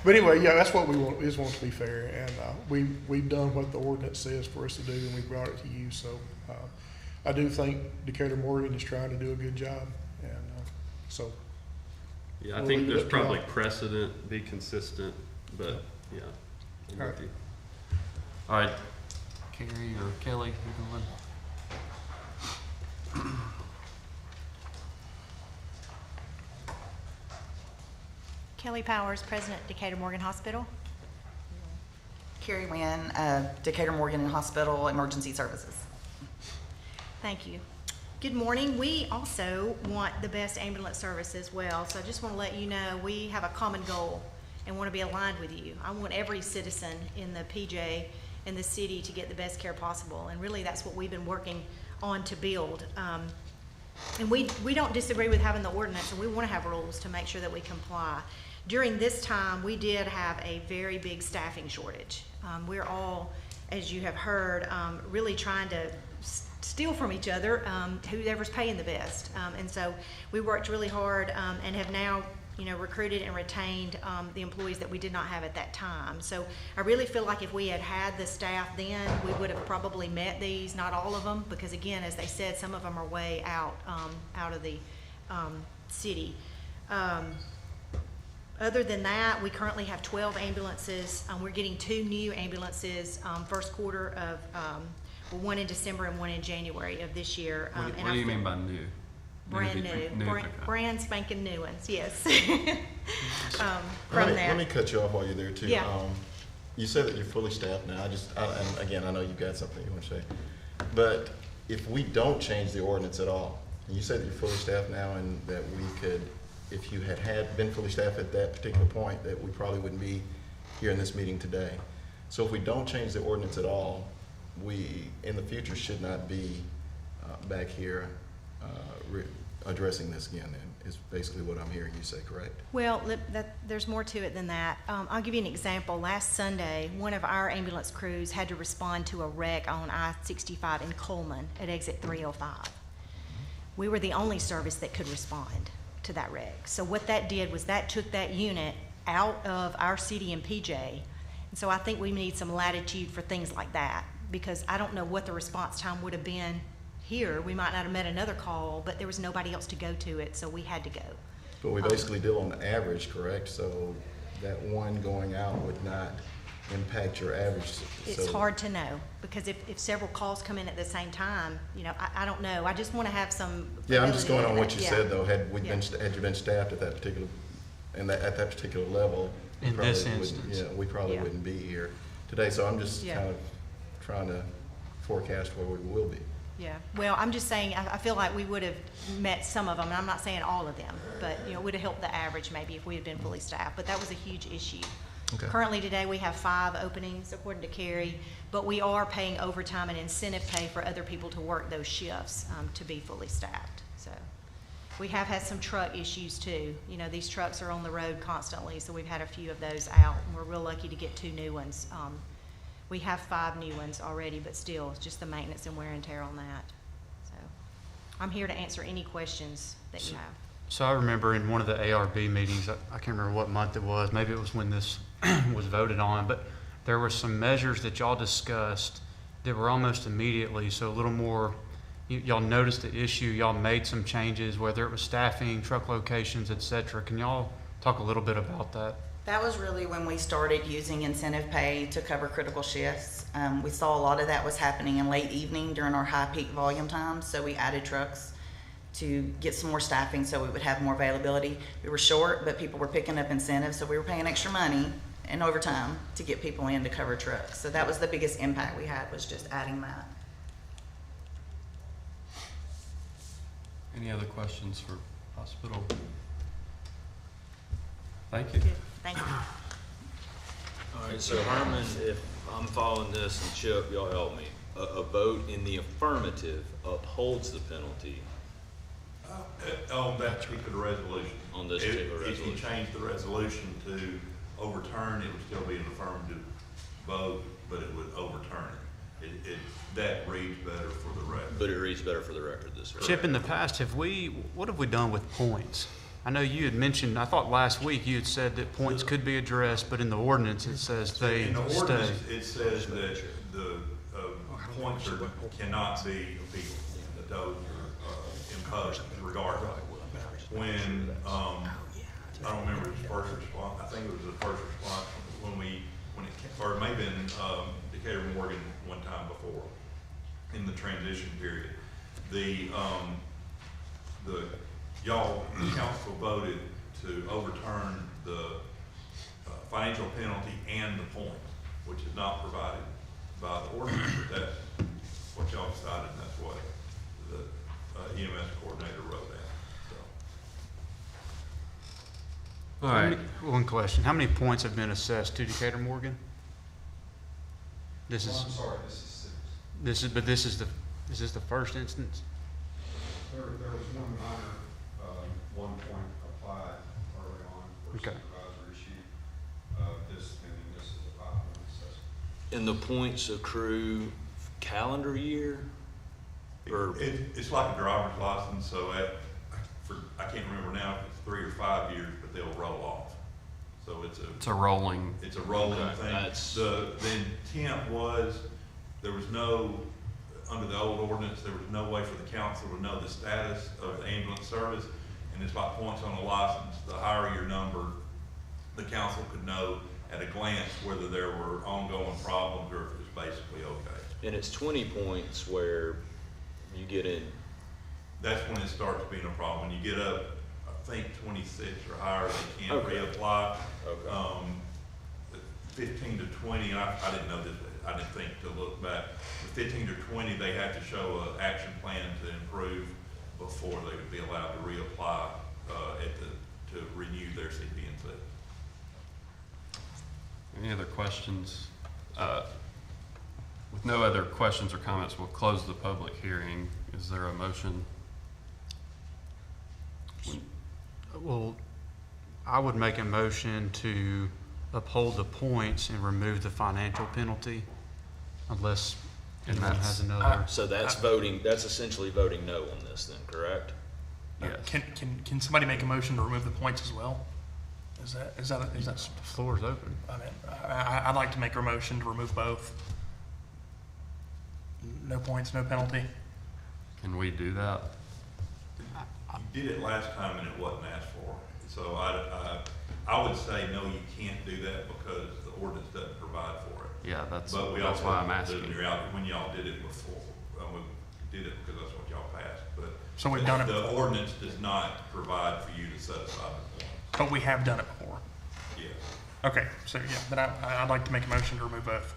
But anyway, yeah, that's what we want, is want it to be fair. And we've done what the ordinance says for us to do, and we brought it to you. So I do think Decatur Morgan is trying to do a good job. And so. Yeah, I We'll think leave it there's up to y'all. probably precedent, be consistent, but, yeah. I'm All with right. you. All right, Carrie or Kelly, you going? Kelly Powers, President, Decatur Morgan Hospital. Carrie Wynn, Decatur Morgan Hospital Emergency Services. Thank you. Good morning. We also want the best ambulance service as well. So I just want to let you know we have a common goal and want to be aligned with you. I want every citizen in the PJ in the city to get the best care possible. And really that's what we've been working on to build. And we don't disagree with having the ordinance, and we want to have rules to make sure that we comply. During this time, we did have a very big staffing shortage. We're all, as you have heard, really trying to steal from each other, whoever's paying the best. And so we worked really hard and have now, recruited and retained the employees that we did not have at that time. So I really feel like if we had had the staff then, we would have probably met these, not all of them, because again, as they said, some of them are way out of the city. Other than that, we currently have 12 ambulances. We're getting 2 new ambulances first quarter of, one in December and one in January of this year. What do you mean by new? Brand new, okay. brand spanking new ones, yes. Let me cut you off while you're there too. Yeah. You said that you're fully staffed now. And again, I know you've got something you want to say. But if we don't change the ordinance at all, and you said that you're fully staffed now and that we could, if you had been fully staffed at that particular point, that we probably wouldn't be here in this meeting today. So if we don't change the ordinance at all, we, in the future, should not be back here addressing this again, is basically what I'm hearing you say, correct? Well, there's more to it than that. I'll give you an example. Last Sunday, one of our ambulance crews had to respond to a wreck on I-65 in Coleman at exit 305. We were the only service that could respond to that wreck. So what that did was that took that unit out of our city and PJ. And so I think we need some latitude for things like that, because I don't know what the response time would have been here. We might not have met another call, but there was nobody else to go to it, so we had to go. But we basically deal on the average, correct? So that one going out would not impact your average. It's hard to know, because if several calls come in at the same time, I don't know. I just want to have some. Yeah, I'm just going on what you yeah. said though. Had you been staffed at that particular, at that particular level, we In probably this wouldn't- instance. Yeah, we probably Yeah. wouldn't be here today. So I'm just Yeah. kind of trying to forecast where we will be. Yeah, well, I'm just saying, I feel like we would have met some of them, and I'm not saying all of them, but, it would have helped the average maybe if we had been fully staffed, but that was a huge issue. Okay. Currently today, we have 5 openings according to Carrie, but we are paying overtime and incentive pay for other people to work those shifts to be fully staffed, so. We have had some truck issues too. These trucks are on the road constantly, so we've had a few of those out, and we're real lucky to get 2 new ones. We have 5 new ones already, but still, it's just the maintenance and wear and tear on that. So I'm here to answer any questions that you have. So I remember in one of the ARB meetings, I can't remember what month it was, maybe it was when this was voted on, but there were some measures that y'all discussed that were almost immediately, so a little more, y'all noticed the issue, y'all made some changes, whether it was staffing, truck locations, et cetera. Can y'all talk a little bit about that? That was really when we started using incentive pay to cover critical shifts. We saw a lot of that was happening in late evening during our high peak volume times, so we added trucks to get some more staffing so we would have more availability. We were short, but people were picking up incentives, so we were paying extra money and overtime to get people in to cover trucks. So that was the biggest impact we had, was just adding that. Any other questions for hospital? Thank you. Good, thank you. All right, so Herman, if I'm following this, and Chip, y'all help me, a vote in the affirmative upholds the penalty. On that particular resolution. On this If- particular If you resolution. change the resolution to overturn, it would still be an affirmative vote, but it would overturn it. That reads better for the record. But it reads better for the record this way. Chip, in the past, what have we done with points? I know you had mentioned, I thought last week you had said that points could be addressed, but in the ordinance it says they In the stay. ordinance, it says that the points cannot be appealed, that those are imposed regardless. When, I don't remember his first response, I think it was the first response when it came, or it may have been Decatur Morgan one time before, in the transition period. The council voted to overturn the financial penalty and the points, which is not provided by the ordinance, but that's what y'all decided, and that's what the EMS coordinator wrote down, so. All right. One question, how many points have been assessed to Decatur Morgan? This is, I'm sorry, this is six. is this the first instance? There was one minor, 1 point applied early on for Okay. supervisor issue. This is a 5-point assessment. And the points accrue calendar year? Or, It's like a driver's license, so I can't remember now if it's 3 or 5 years, but they'll roll off. So It's a rolling. it's a rolling Okay, thing. that's- The intent was, there was no, under the old ordinance, there was no way for the council to know the status of the ambulance service. And it's like points on a license, the higher your number, the council could know at a glance whether there were ongoing problems or if it was basically okay. and it's 20 points where you get in, That's when it starts being a problem. When you get up, I think 26 or higher, they can't Okay. reapply. Okay. 15 to 20, I didn't know this, I didn't think to look back. But 15 to 20, they have to show an action plan to improve before they would be allowed to reapply to renew their CPNC. Any other questions? With no other questions or comments, we'll close the public hearing. Is there a motion? Well, I would make a motion to uphold the points and remove the financial penalty unless And anyone that's- has another. so that's essentially voting no on this then, correct? Yes. Can somebody make a motion to remove the points as well? Is that, The floor is open. I mean, I'd like to make a motion to remove both. No points, no penalty. Can we do that? You did it last time and it wasn't asked for. So I would say, no, you can't do that because the ordinance doesn't provide for it. Yeah, that's But we why also, I'm asking. when y'all did it before, we did it because that's what y'all passed, but. So we've done it The before. ordinance does not provide for you to set aside the points. But we have done it before. Yes. Okay, so yeah, then I'd like to make a motion to remove both.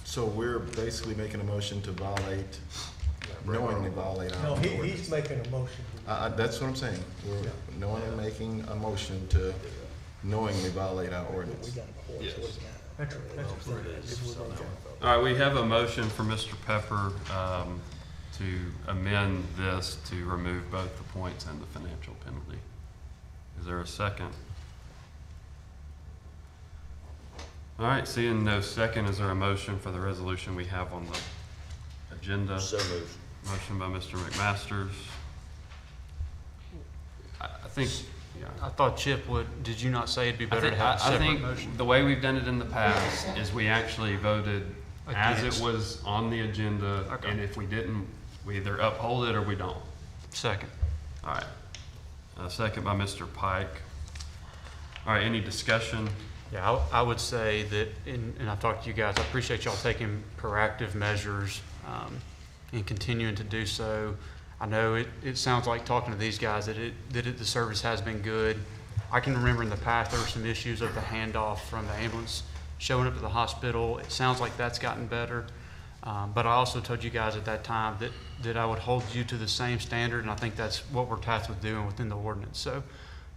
So we're basically making a motion to violate, knowingly violate our No, he's ordinance. making a motion. That's what I'm saying. We're knowingly making a motion to knowingly violate our ordinance. Yes. That's All right, we have a motion for Mr. Pepper to amend this to remove both the points and the financial penalty. Is there a second? All right, seeing no second, is there a motion for the resolution we have on the agenda? So moved. Motion by Mr. McMasters. I think, yeah. I thought Chip did you not say it'd be better to have a I separate think motion? the way we've done it in the past is we actually voted as Against. it was on the agenda, Okay. and if we didn't, we either uphold it or we don't. Second. All right. Second by Mr. Pike. All right, any discussion? Yeah, I would say that, and I've talked to you guys, I appreciate y'all taking proactive measures and continuing to do so. I know it sounds like talking to these guys that the service has been good. I can remember in the past, there were some issues of the handoff from the ambulance showing up to the hospital. It sounds like that's gotten better. But I also told you guys at that time that I would hold you to the same standard, and I think that's what we're tasked with doing within the ordinance. So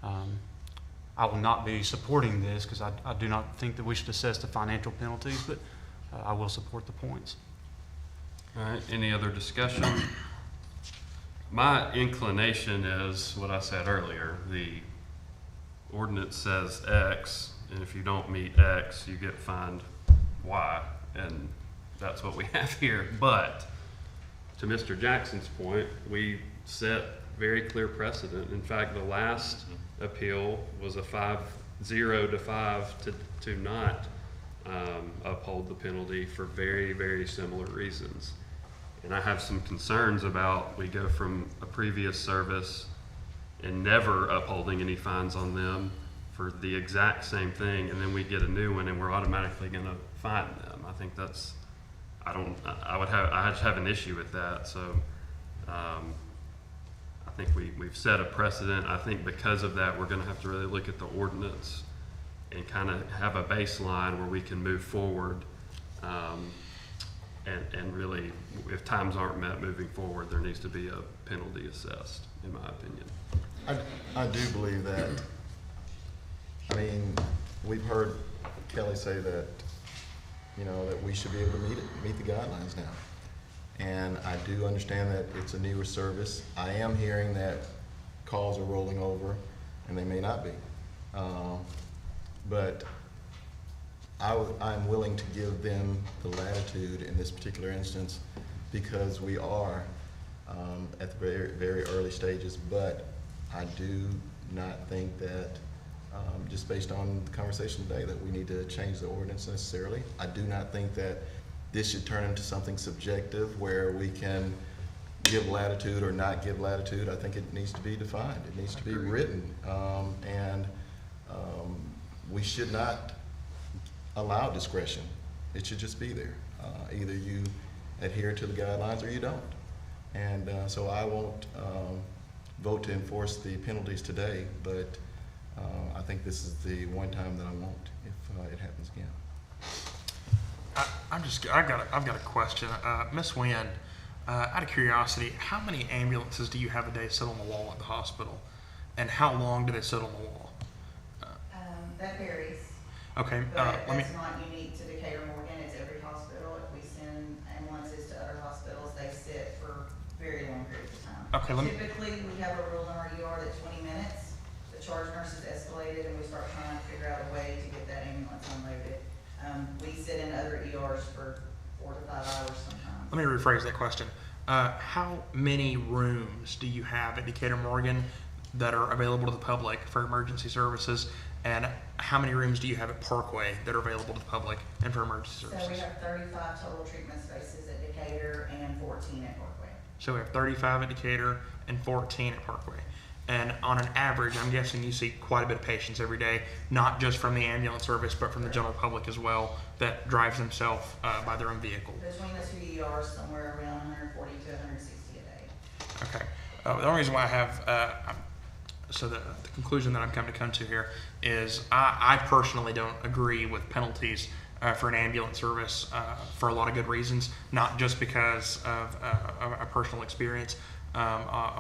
I will not be supporting this because I do not think that we should assess the financial penalties, but I will support the points. All right, any other discussion? My inclination is what I said earlier. The ordinance says X, and if you don't meet X, you get fined Y, and that's what we have here. But to Mr. Jackson's point, we set very clear precedent. In fact, the last appeal was a 0 to 5 to not uphold the penalty for very, very similar reasons. And I have some concerns about we go from a previous service and never upholding any fines on them for the exact same thing, and then we get a new one and we're automatically going to fine them. I think that's, I just have an issue with that. So I think we've set a precedent. I think because of that, we're going to have to really look at the ordinance and kind of have a baseline where we can move forward. And really, if times aren't met moving forward, there needs to be a penalty assessed, in my opinion. I do believe that. I mean, we've heard Kelly say that, you know, that we should be able to meet the guidelines now. And I do understand that it's a newer service. I am hearing that calls are rolling over, and they may not be. But I'm willing to give them the latitude in this particular instance because we are at the very, very early stages. But I do not think that, just based on the conversation today, that we need to change the ordinance necessarily. I do not think that this should turn into something subjective where we can give latitude or not give latitude. I think it needs to be defined. It needs to be written. We should not allow discretion. It should just be there. Either you adhere to the guidelines or you don't. And so I won't vote to enforce the penalties today, but I think this is the one time that I won't if it happens again. I've got a question. Miss Wynn, out of curiosity, how many ambulances do you have a day sit on the wall at the hospital? And how long do they sit on the wall? That varies. Okay. But that's not unique to Decatur Morgan. It's every hospital. If we send ambulances to other hospitals, they sit for very long periods of time. Okay, Typically, we have a rule in our ER that's 20 minutes. The charge nurse is escalated, and we start trying to figure out a way to get that ambulance unloaded. We sit in other ERs for 4 to 5 hours sometimes. Let me rephrase that question. How many rooms do you have at Decatur Morgan that are available to the public for emergency services? And how many rooms do you have at Parkway that are available to the public and for emergency services? So we have 35 total treatment spaces at Decatur and 14 at Parkway. So we have 35 at Decatur and 14 at Parkway. And on an average, I'm guessing you see quite a bit of patients every day, not just from the ambulance service, but from the general public as well, that drives themselves by their own vehicle. Between the two ERs, somewhere around 140 to 160 a day. Okay. The only reason why I have, so the conclusion that I'm coming to come to here is I personally don't agree with penalties for an ambulance service for a lot of good reasons, not just because of a personal experience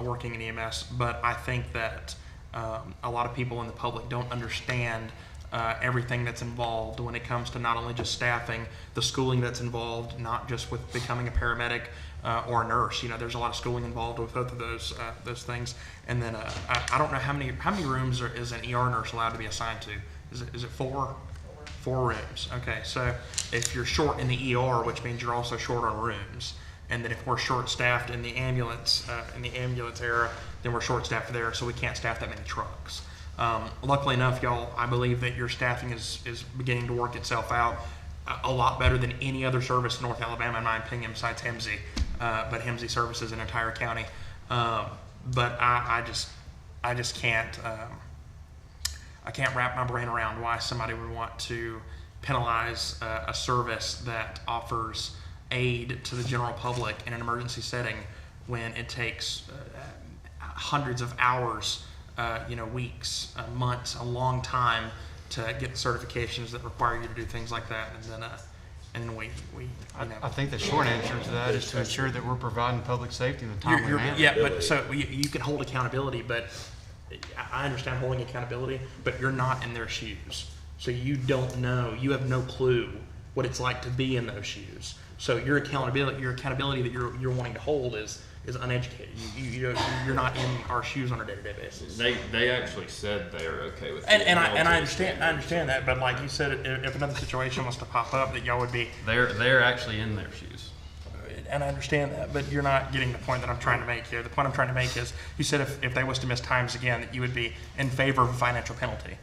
working in EMS, but I think that a lot of people in the public don't understand everything that's involved when it comes to not only just staffing, the schooling that's involved, not just with becoming a paramedic or a nurse. You know, there's a lot of schooling involved with both of those things. And then I don't know how many rooms is an ER nurse allowed to be assigned to? Is it 4? 4 rooms. Okay, so if you're short in the ER, which means you're also short on rooms, and then if we're short-staffed in the ambulance era, then we're short-staffed there, so we can't staff that many trucks. Luckily enough, y'all, I believe that your staffing is beginning to work itself out a lot better than any other service in North Alabama, in my opinion, besides HEMSI. But HEMSI services an entire county. But I just can't. I can't wrap my brain around why somebody would want to penalize a service that offers aid to the general public in an emergency setting when it takes hundreds of hours, weeks, months, a long time to get the certifications that require you to do things like that. And then I think the short answer to that is to ensure that we're providing public safety in a timely manner. Yeah, but so you can hold accountability, but I understand holding accountability, but you're not in their shoes. So you don't know, you have no clue what it's like to be in those shoes. So your accountability that you're wanting to hold is uneducated. You're not in our shoes on a day-to-day basis. They actually said they are okay with it. And I understand that, but like you said, if another situation was to pop up, that y'all would be. They're actually in their shoes. And I understand that, but you're not getting the point that I'm trying to make here. The point I'm trying to make is, you said if they was to miss times again, that you would be in favor of a financial penalty.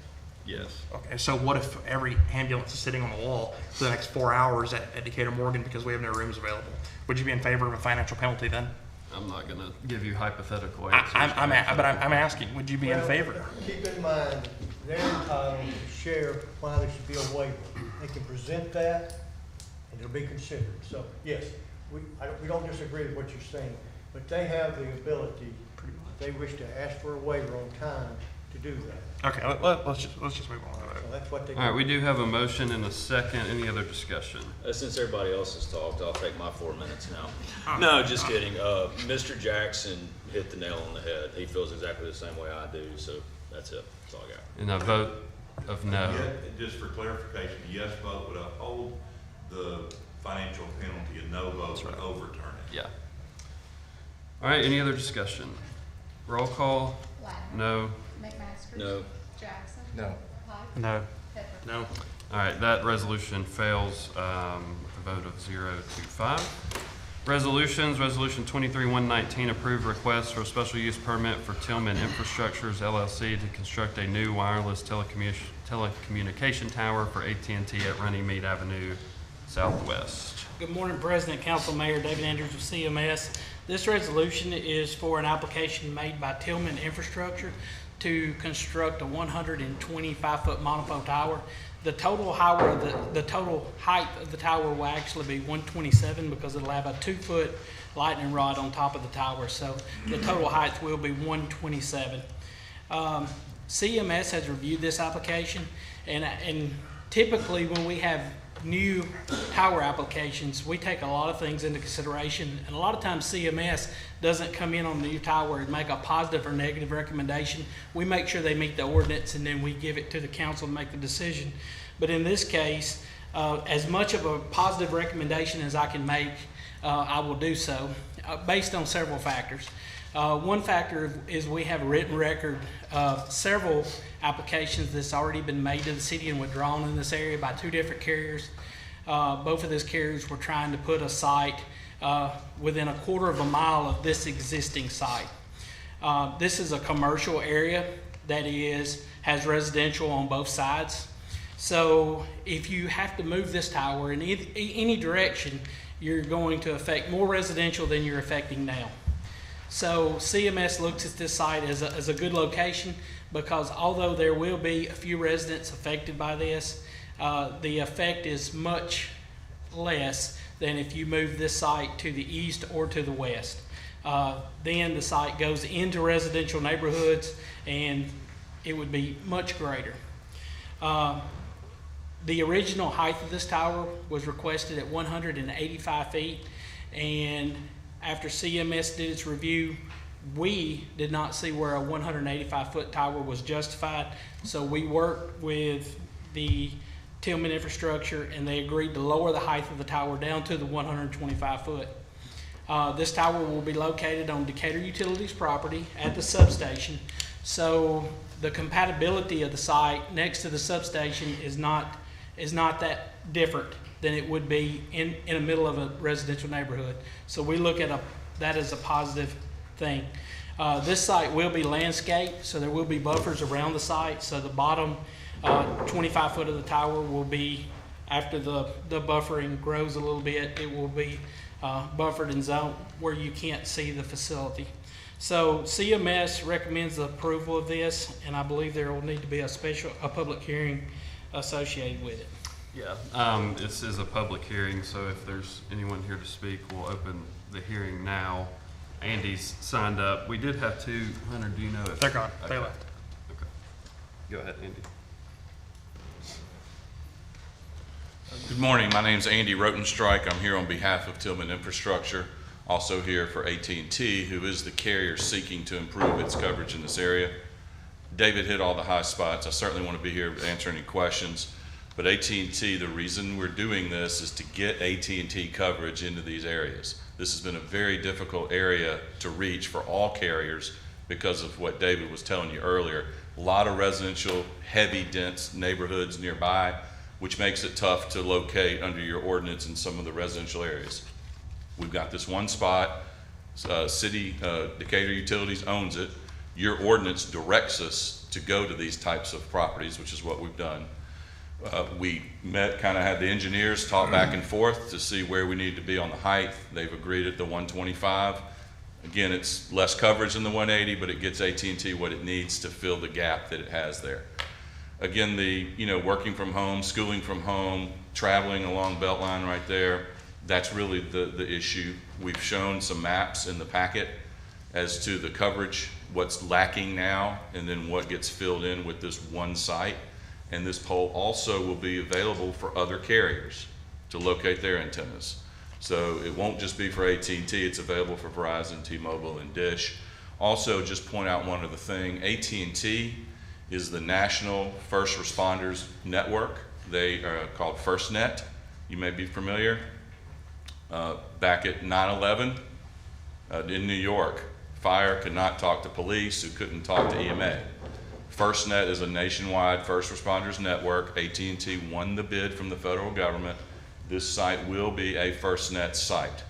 Yes. Okay, so what if every ambulance is sitting on the wall for the next 4 hours at Decatur Morgan because we have no rooms available? Would you be in favor of a financial penalty then? I'm not gonna give you hypothetical answers. I'm asking, would you be in favor? Keep in mind, they're entitled to share why there should be a waiver. They can present that, and it'll be considered. So, yes, we don't disagree with what you're saying, but they have the ability, if they wish to ask for a waiver on time, to do that. Okay, let's just move on. So that's what they All right, we do have a motion and a second. Any other discussion? Since everybody else has talked, I'll take my 4 minutes now. No, just kidding. Mr. Jackson hit the nail on the head. He feels exactly the same way I do, so that's it. That's all I got. And a vote of no. Yeah, just for clarification, a yes vote would uphold the financial penalty, a no vote would overturn it. Yeah. All right, any other discussion? Roll call? No. McMaster? No. Jackson? No. Pike? No. Pepper? No. All right, that resolution fails with a vote of 0 to 5. Resolutions, Resolution 23-119, approved request for a special use permit for Tillman Infrastructures LLC to construct a new wireless telecommunication tower for AT&T at Runnymede Avenue Southwest. Good morning, President, Council, Mayor David Andrews with CMS. This resolution is for an application made by Tillman Infrastructure to construct a 125-foot monopole tower. The total height of the tower will actually be 127 because it'll have a 2-foot lightning rod on top of the tower. So the total height will be 127. CMS has reviewed this application, and typically when we have new tower applications, we take a lot of things into consideration, and a lot of times CMS doesn't come in on the new tower and make a positive or negative recommendation. We make sure they meet the ordinance, and then we give it to the council to make the decision. But in this case, as much of a positive recommendation as I can make, I will do so, based on several factors. One factor is we have a written record of several applications that's already been made to the city and withdrawn in this area by 2 different carriers. Both of those carriers were trying to put a site within a 1/4 mile of this existing site. This is a commercial area that has residential on both sides. So if you have to move this tower in any direction, you're going to affect more residential than you're affecting now. So CMS looks at this site as a good location because although there will be a few residents affected by this, the effect is much less than if you move this site to the east or to the west. Then the site goes into residential neighborhoods and it would be much greater. The original height of this tower was requested at 185 feet, and after CMS did its review, we did not see where a 185-foot tower was justified, so we worked with the Tillman Infrastructure, and they agreed to lower the height of the tower down to the 125 foot. This tower will be located on Decatur Utilities property at the substation, so the compatibility of the site next to the substation is not that different than it would be in the middle of a residential neighborhood. So we look at that as a positive thing. This site will be landscaped, so there will be buffers around the site. So the bottom 25 foot of the tower will be, after the buffering grows a little bit, it will be buffered and zoned where you can't see the facility. So CMS recommends the approval of this, and I believe there will need to be a public hearing associated with it. Yeah, this is a public hearing, so if there's anyone here to speak, we'll open the hearing now. Andy's signed up. We did have 2. Hunter, do you know if... They're gone. Okay. They left. Okay. Go ahead, Andy. Good morning. My name is Andy Rotenstrike. I'm here on behalf of Tillman Infrastructure, also here for AT&T, who is the carrier seeking to improve its coverage in this area. David hit all the high spots. I certainly want to be here to answer any questions. But AT&T, the reason we're doing this is to get AT&T coverage into these areas. This has been a very difficult area to reach for all carriers because of what David was telling you earlier. A lot of residential, heavy, dense neighborhoods nearby, which makes it tough to locate under your ordinance in some of the residential areas. We've got this one spot, Decatur Utilities owns it. Your ordinance directs us to go to these types of properties, which is what we've done. We met, kind of had the engineers talk back and forth to see where we need to be on the height. They've agreed at the 125. Again, it's less coverage than the 180, but it gets AT&T what it needs to fill the gap that it has there. Again, working from home, schooling from home, traveling along Beltline right there, that's really the issue. We've shown some maps in the packet as to the coverage, what's lacking now, and then what gets filled in with this one site. And this pole also will be available for other carriers to locate their antennas. So it won't just be for AT&T, it's available for Verizon, T-Mobile, and Dish. Also, just point out one other thing, AT&T is the National First Responders Network. They are called FirstNet. You may be familiar. Back at 9/11 in New York, fire could not talk to police, who couldn't talk to EMA. FirstNet is a nationwide first responders network. AT&T won the bid from the federal government. This site will be a FirstNet site.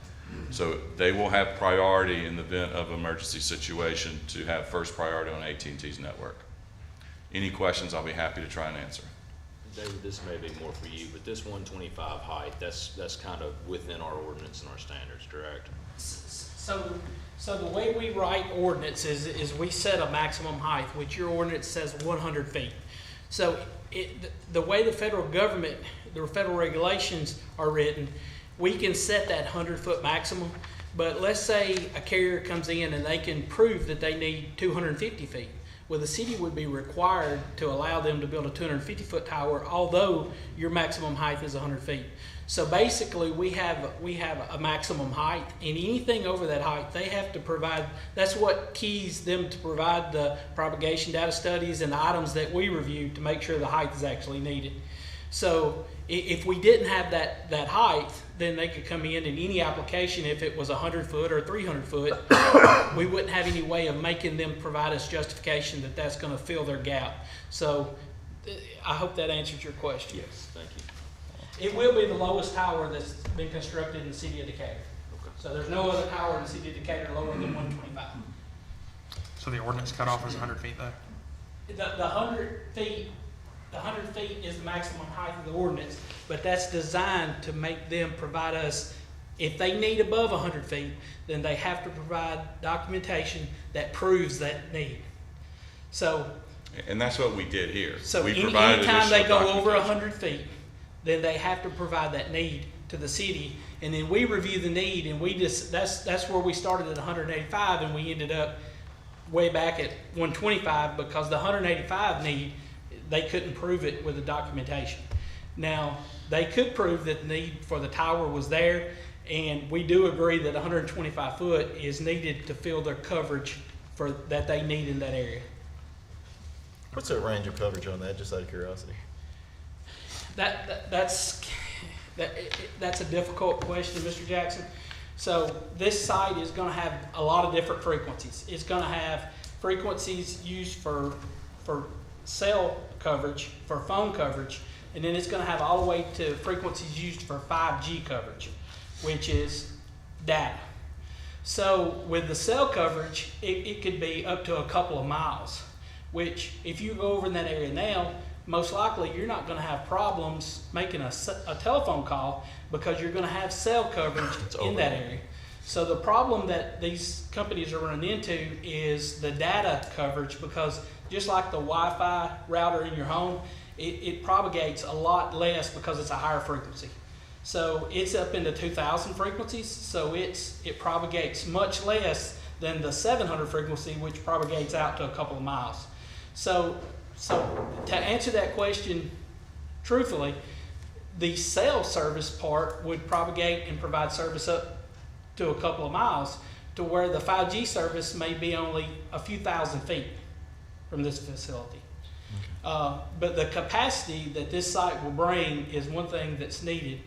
So they will have priority in the event of emergency situation to have first priority on AT&T's network. Any questions, I'll be happy to try and answer. David, this may be more for you, but this 125 height, that's kind of within our ordinance and our standards, correct? So the way we write ordinances is we set a maximum height, which your ordinance says 100 feet. So the way the federal government, the federal regulations are written, we can set that 100-foot maximum, but let's say a carrier comes in and they can prove that they need 250 feet. Well, the city would be required to allow them to build a 250-foot tower, although your maximum height is 100 feet. So basically, we have a maximum height, and anything over that height, they have to provide. That's what keys them to provide the propagation data studies and the items that we review to make sure the height is actually needed. So if we didn't have that height, then they could come in any application, if it was 100 foot or 300 foot, we wouldn't have any way of making them provide us justification that that's going to fill their gap. So I hope that answers your question. Yes, thank you. It will be the lowest tower that's been constructed in the city of Decatur. Okay. So there's no other tower in the city of Decatur lower than 125. So the ordinance cutoff is 100 feet though? The 100 feet is the maximum height of the ordinance, but that's designed to make them provide us, if they need above 100 feet, then they have to provide documentation that proves that need. So, and that's what we did here. So we provided anytime they go over documentation. 100 feet, then they have to provide that need to the city, and then we review the need, and we just, that's where we started at 185, and we ended up way back at 125 because the 185 need, they couldn't prove it with the documentation. Now, they could prove that the need for the tower was there, and we do agree that 125 foot is needed to fill their coverage that they need in that area. What's the range of coverage on that, just out of curiosity? That's a difficult question, Mr. Jackson. So this site is going to have a lot of different frequencies. It's going to have frequencies used for cell coverage, for phone coverage, and then it's going to have all the way to frequencies used for 5G coverage, which is data. So with the cell coverage, it could be up to a couple of miles, which if you go over in that area now, most likely you're not going to have problems making a telephone call because you're going to have cell coverage in that area. So the problem that these companies are running into is the data coverage, because just like the Wi-Fi router in your home, it propagates a lot less because it's a higher frequency. So it's up into 2,000 frequencies, so it propagates much less than the 700 frequency, which propagates out to a couple of miles. So to answer that question truthfully, the cell service part would propagate and provide service up to a couple of miles, to where the 5G service may be only a few thousand feet from this facility. But the capacity that this site will bring is one thing that's needed.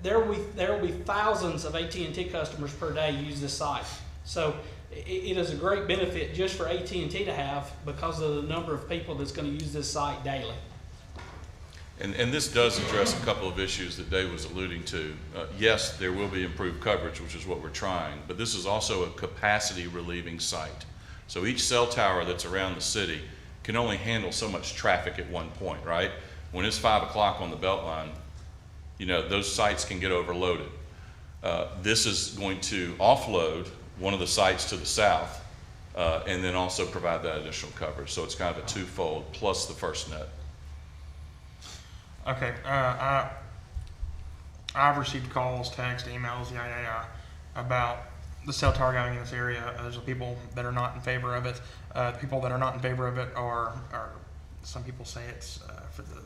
There will be thousands of AT&T customers per day use this site. So it is a great benefit just for AT&T to have because of the number of people that's going to use this site daily. And this does address a couple of issues that Dave was alluding to. Yes, there will be improved coverage, which is what we're trying, but this is also a capacity relieving site. So each cell tower that's around the city can only handle so much traffic at one point, right? When it's 5 o'clock on the Beltline, you know, those sites can get overloaded. This is going to offload one of the sites to the south and then also provide that additional coverage. So it's kind of a twofold plus the FirstNet. Okay, I've received calls, texts, emails, about the cell tower going in this area. There's people that are not in favor of it. People that are not in favor of it are some people say it's for the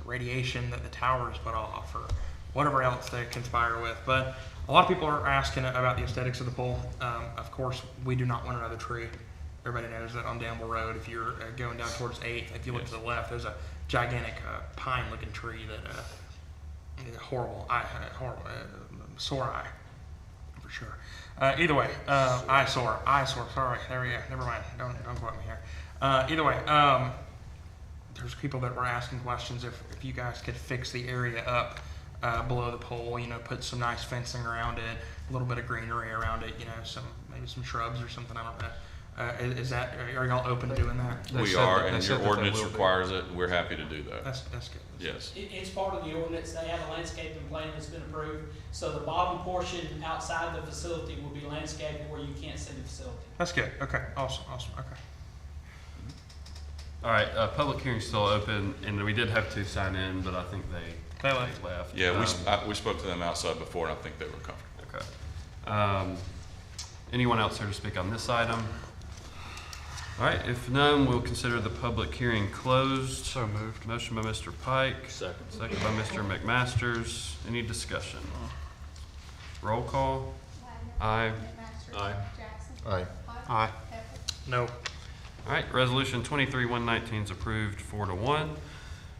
radiation that the towers put off or whatever else they conspire with. But a lot of people are asking about the aesthetics of the pole. Of course, we do not want another tree. Everybody knows that on Danville Road, if you're going down towards 8th, if you look to the left, there's a gigantic pine-looking tree that horrible sore eye for sure. Either way, eyesore. Sorry, there we go. Never mind. Don't quote me here. Either way, there's people that were asking questions if you guys could fix the area up below the pole. You know, put some nice fencing around it, a little bit of greenery around it. You know, maybe some shrubs or something. I don't know. Are y'all open to doing that? We are, and your ordinance requires it. We're happy to do that. That's good. Yes. It's part of the ordinance. They have a landscaping plan that's been approved. So the bottom portion outside the facility will be landscaped where you can't see the facility. That's good. Okay. Awesome. Okay. All right, public hearing's still open, and we did have 2 sign in, but I think they left. Yeah, we spoke to them outside before, and I think they were comfortable. Okay. Anyone else here to speak on this item? All right, if none, we'll consider the public hearing closed. So moved. Motion by Mr. Pike. Second. Second by Mr. McMasters. Any discussion? Roll call. Aye. Aye. Aye. Aye. No. All right, resolution 23-119 is approved 4-1.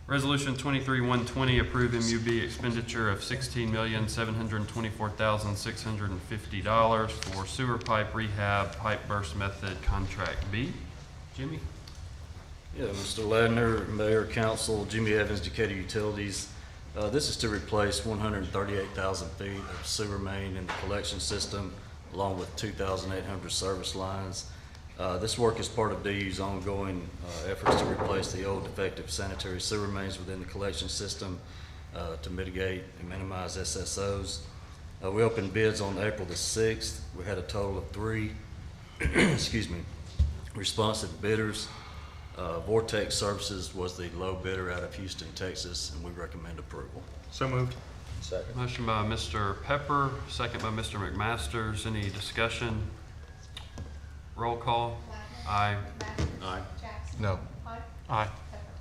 Resolution 23-120, approve MUB expenditure of $16,724,650 for sewer pipe rehab pipe burst method contract B. Jimmy? Yeah, Mr. Ladner, Mayor, Council, Jimmy Evans, Decatur Utilities. This is to replace 138,000 feet of sewer main in the collection system, along with 2,800 service lines. This work is part of DU's ongoing efforts to replace the old defective sanitary sewer mains within the collection system to mitigate and minimize SSOs. We opened bids on April the 6th. We had a total of 3 responsive bidders. Vortex Services was the low bidder out of Houston, Texas, and we recommend approval. So moved. Second. Motion by Mr. Pepper, second by Mr. McMasters. Any discussion? Roll call. Aye. Aye. No. Aye.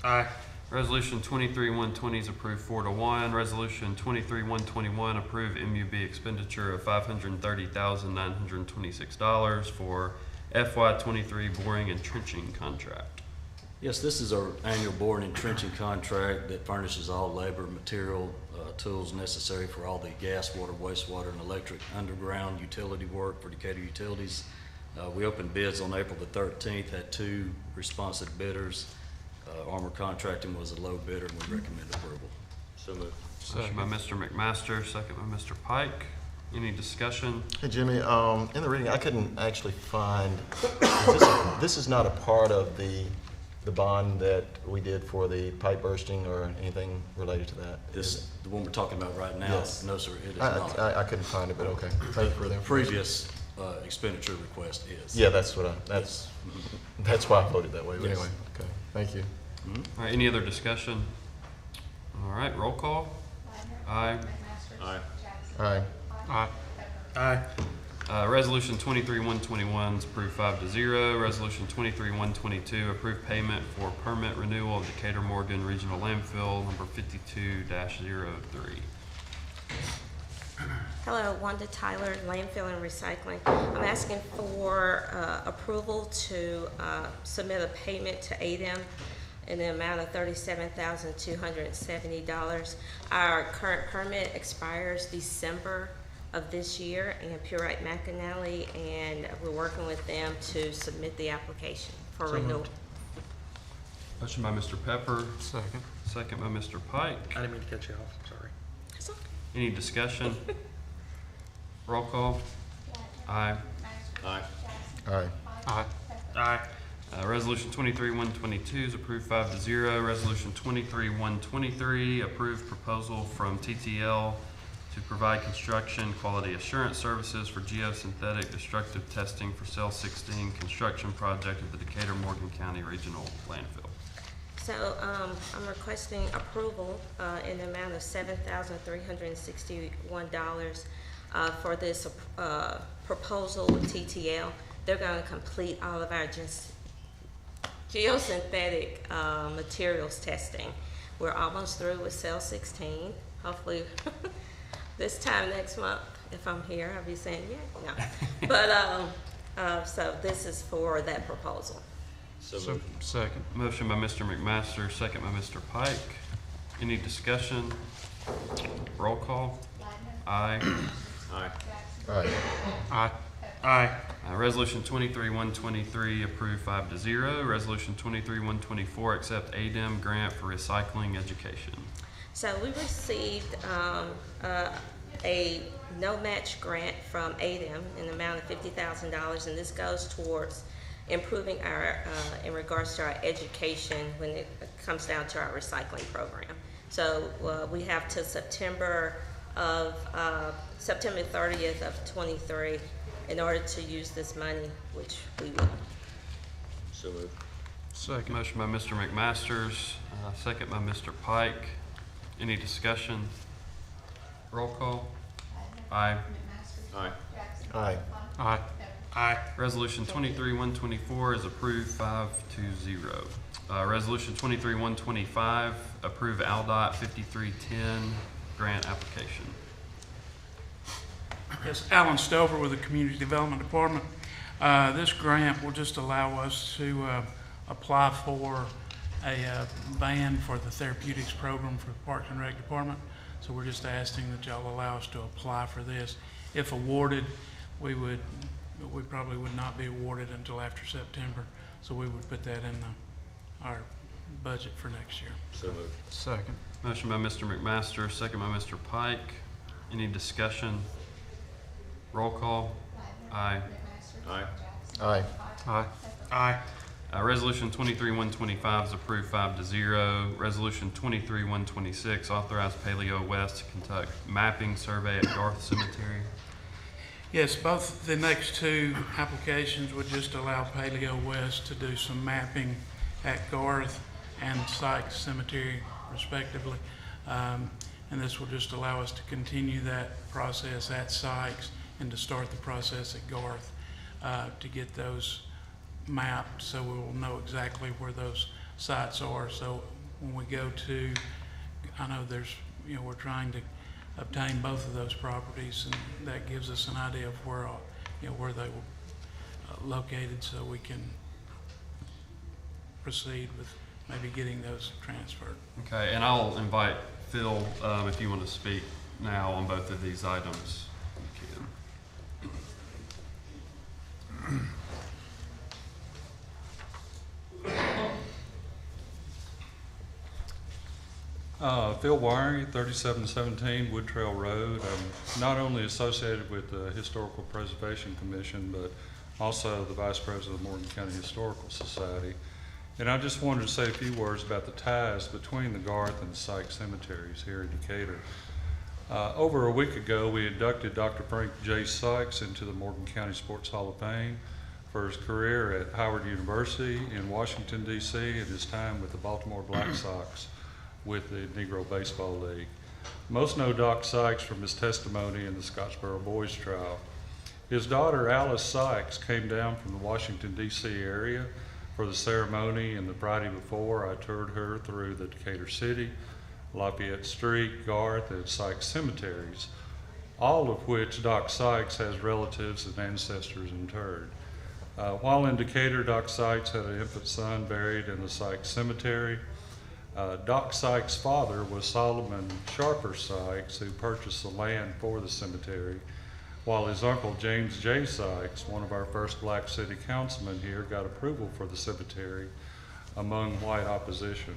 Aye. Resolution 23-120 is approved 4-1. Resolution 23-121, approve MUB expenditure of $530,926 for FY23 boring and trenching contract. Yes, this is our annual boring and trenching contract that furnishes all labor, material, tools necessary for all the gas, water, wastewater, and electric underground utility work for Decatur Utilities. We opened bids on April the 13th, had 2 responsive bidders. Armor Contracting was a low bidder, and we recommend approval. So moved. Motion by Mr. McMaster, second by Mr. Pike. Any discussion? Hey, Jimmy, in the reading, I couldn't actually find, this is not a part of the bond that we did for the pipe bursting or anything related to that? This, the one we're talking about right now? Yes. No, sir, it is not. I couldn't find it, but okay. Thank you for the information. Previous expenditure request is. Yeah, that's what that's why I voted that way. But Yes. anyway, okay. Thank you. All right, any other discussion? All right, roll call. Aye. Aye. Aye. Aye. Aye. Resolution 23-121 is approved 5-0. Resolution 23-122, approve payment for permit renewal of Decatur Morgan Regional Landfill number 52-03. Hello, Wanda Tyler, Landfill and Recycling. I'm asking for approval to submit a payment to ADEM in the amount of $37,270. Our current permit expires December of this year, and Purite McAnally, and we're working with them to submit the application for renewal. Motion by Mr. Pepper. Second. Second by Mr. Pike. I didn't mean to cut you off, sorry. Any discussion? Roll call. Aye. Aye. Aye. Aye. Aye. Resolution 23-122 is approved 5-0. Resolution 23-123, approved proposal from TTL to provide construction quality assurance services for geosynthetic destructive testing for Cell 16 construction project at the Decatur Morgan County Regional Landfill. So I'm requesting approval in the amount of $7,361 for this proposal with TTL. They're going to complete all of our geosynthetic materials testing. We're almost through with Cell 16. Hopefully this time next month, if I'm here, I'll be saying, yeah, no. But so this is for that proposal. So Second. Motion by Mr. McMaster, second by Mr. Pike. Any discussion? Roll call. Aye. Aye. Aye. Aye. Aye. Resolution 23-123 approved 5-0. Resolution 23-124 accept ADEM grant for recycling education. So we received a no-match grant from ADEM in the amount of $50,000, and this goes towards improving our, in regards to our education when it comes down to our recycling program. So we have till September 30th of 23 in order to use this money, which we will. So moved. Second. Motion by Mr. McMasters, second by Mr. Pike. Any discussion? Roll call. Aye. Aye. Aye. Aye. Aye. Resolution 23-124 is approved 5-0. Resolution 23-125, approve ALDOT 5310 grant application. Yes, Alan Stover with the Community Development Department. This grant will just allow us to apply for a ban for the therapeutics program for the Parks and Rec Department. So we're just asking that y'all allow us to apply for this. If awarded, we probably would not be awarded until after September. So we would put that in our budget for next year. So moved. Second. Motion by Mr. McMaster, second by Mr. Pike. Any discussion? Roll call. Aye. Aye. Aye. Aye. Aye. Resolution 23-125 is approved 5-0. Resolution 23-126, authorize Paleo West to conduct mapping survey at Garth Cemetery. Yes, both the next two applications would just allow Paleo West to do some mapping at Garth and Sykes Cemetery respectively. And this will just allow us to continue that process at Sykes and to start the process at Garth to get those mapped so we will know exactly where those sites are. So when we go to, I know there's, we're trying to obtain both of those properties, and that gives us an idea of where, where they were located, so we can proceed with maybe getting those transferred. Okay, and I'll invite Phil, if you want to speak now on both of these items, you can. Phil Wiring, 3717 Wood Trail Road. I'm not only associated with the Historical Preservation Commission, but also the Vice President of the Morgan County Historical Society. And I just wanted to say a few words about the ties between the Garth and the Sykes cemeteries here in Decatur. Over a week ago, we inducted Dr. Frank J. Sykes into the Morgan County Sports Hall of Fame for his career at Howard University in Washington, D.C., and his time with the Baltimore Black Sox with the Negro Baseball League. Most know Doc Sykes from his testimony in the Scottsboro Boys trial. His daughter, Alice Sykes, came down from the Washington, D.C. area for the ceremony, and the Friday before, I toured her through the Decatur City, Lafayette Street, Garth, and Sykes cemeteries. all of which Doc Sykes has relatives and ancestors interred. While in Decatur, Doc Sykes had an infant son buried in the Sykes Cemetery. Doc Sykes' father was Solomon Sharper Sykes, who purchased the land for the cemetery, while his uncle James J. Sykes, one of our first black city councilmen here, got approval for the cemetery among white opposition.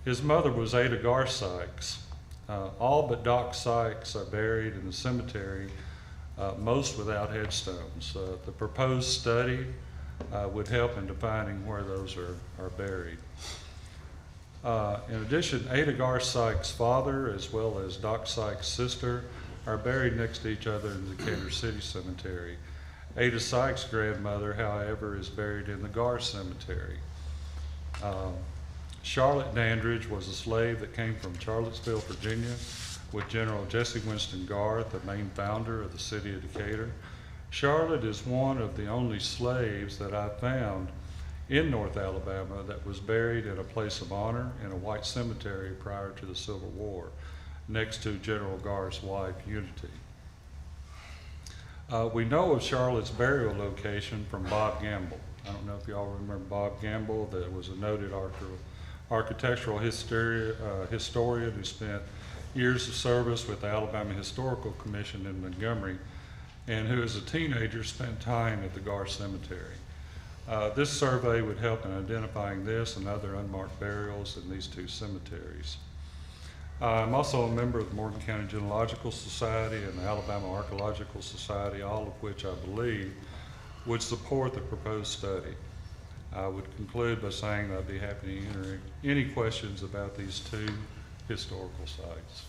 His mother was Ada Gar Sykes. All but Doc Sykes are buried in the cemetery, most without headstones. The proposed study would help in defining where those are buried. In addition, Ada Gar Sykes' father, as well as Doc Sykes' sister, are buried next to each other in the Decatur City Cemetery. Ada Sykes' grandmother, however, is buried in the Gar Cemetery. Charlotte Dandridge was a slave that came from Charlottesville, Virginia, with General Jesse Winston Garth, the main founder of the city of Decatur. Charlotte is one of the only slaves that I found in North Alabama that was buried in a place of honor in a white cemetery prior to the Civil War, next to General Garth's wife, Unity. We know of Charlotte's burial location from Bob Gamble. I don't know if y'all remember Bob Gamble, that was a noted architectural historian who spent years of service with the Alabama Historical Commission in Montgomery, and who as a teenager spent time at the Gar Cemetery. This survey would help in identifying this and other unmarked burials in these two cemeteries. I'm also a member of the Morgan County Genealogical Society and the Alabama Archaeological Society, all of which I believe would support the proposed study. I would conclude by saying that I'd be happy to answer any questions about these two historical sites.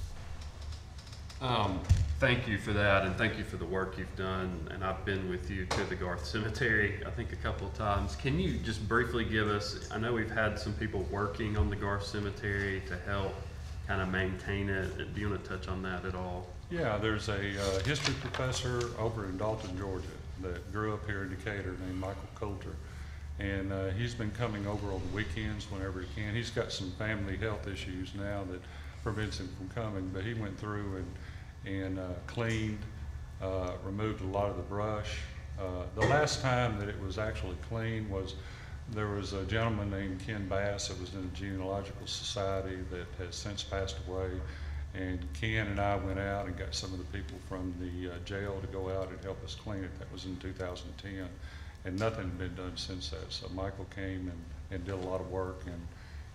Thank you for that, and thank you for the work you've done. And I've been with you to the Garth Cemetery, I think, a couple of times. Can you just briefly give us, I know we've had some people working on the Garth Cemetery to help kind of maintain it. Do you want to touch on that at all? Yeah, there's a history professor over in Dalton, Georgia, that grew up here in Decatur named Michael Coulter. And he's been coming over on the weekends whenever he can. He's got some family health issues now that prevents him from coming, but he went through and cleaned, removed a lot of the brush. The last time that it was actually clean was, there was a gentleman named Ken Bass that was in the Genealogical Society that has since passed away. And Ken and I went out and got some of the people from the jail to go out and help us clean it. That was in 2010. And nothing had been done since that. So Michael came and did a lot of work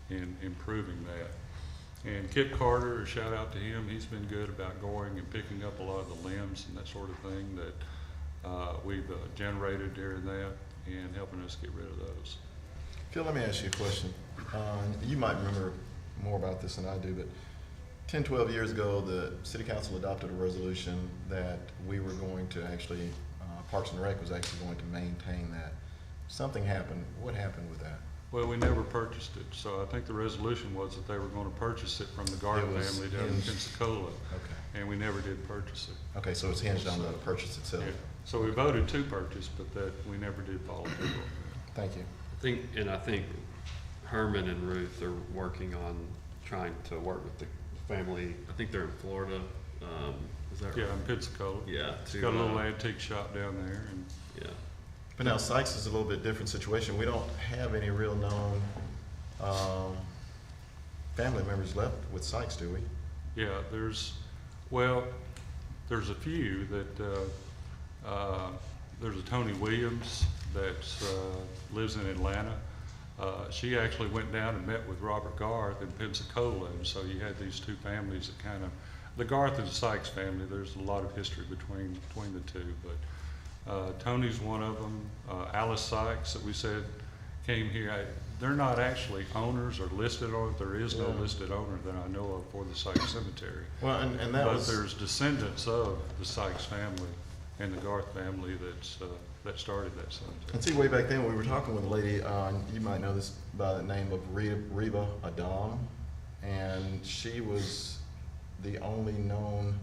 in improving that. And Kip Carter, a shout out to him, he's been good about going and picking up a lot of the limbs and that sort of thing that we've generated during that and helping us get rid of those. Phil, let me ask you a question. You might remember more about this than I do, but 10, 12 years ago, the City Council adopted a resolution that we were going to actually, Parks and Rec was actually going to maintain that. Something happened. What happened with that? Well, we never purchased it, so I think the resolution was that they were going to purchase it from the Garden family down in Pensacola. Okay. And we never did purchase it. Okay, so it's hinged on the purchase itself. Yeah. So we voted to purchase, but that we never did follow through. Thank you. I think Herman and Ruth are working on trying to work with the family. I think they're in Florida. Is that right? Yeah, in Pensacola. Yeah. It's got a little antique shop down there. And yeah. But now Sykes is a little bit different situation. We don't have any real known family members left with Sykes, do we? Yeah, there's a few that, there's a Tony Williams that lives in Atlanta. She actually went down and met with Robert Garth in Pensacola, and so you had these two families that kind of, the Garth and the Sykes family, there's a lot of history between the two, but Tony's one of them. Alice Sykes that we said came here, they're not actually owners or listed on it. There is no listed owner that I know of for the Sykes Cemetery. Well, and that but there's descendants of the Sykes family and the Garth family that started that cemetery. And see, way back then, we were talking with a lady, you might know this by the name of Reba Adam, and she was the only known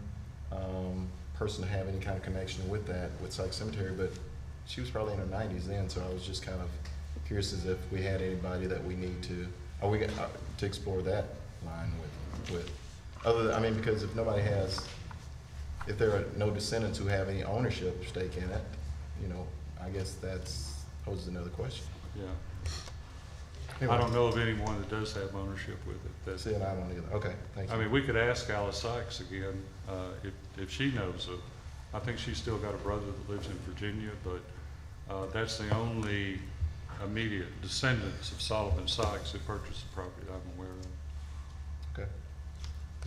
person to have any kind of connection with Sykes Cemetery, but she was probably in her 90s then, so I was just kind of curious as if we had anybody that we need to, to explore that line with other than, I mean, because if nobody has if there are no descendants who have any ownership stake in it, you know, I guess that's poses another question. Yeah. I don't know of anyone that does have ownership with it. That's, see, and I don't either. Okay, thank you. I mean, we could ask Alice Sykes again, if she knows of. I think she's still got a brother that lives in Virginia, but that's the only immediate descendants of Solomon Sykes who purchased the property that I'm aware of. Okay.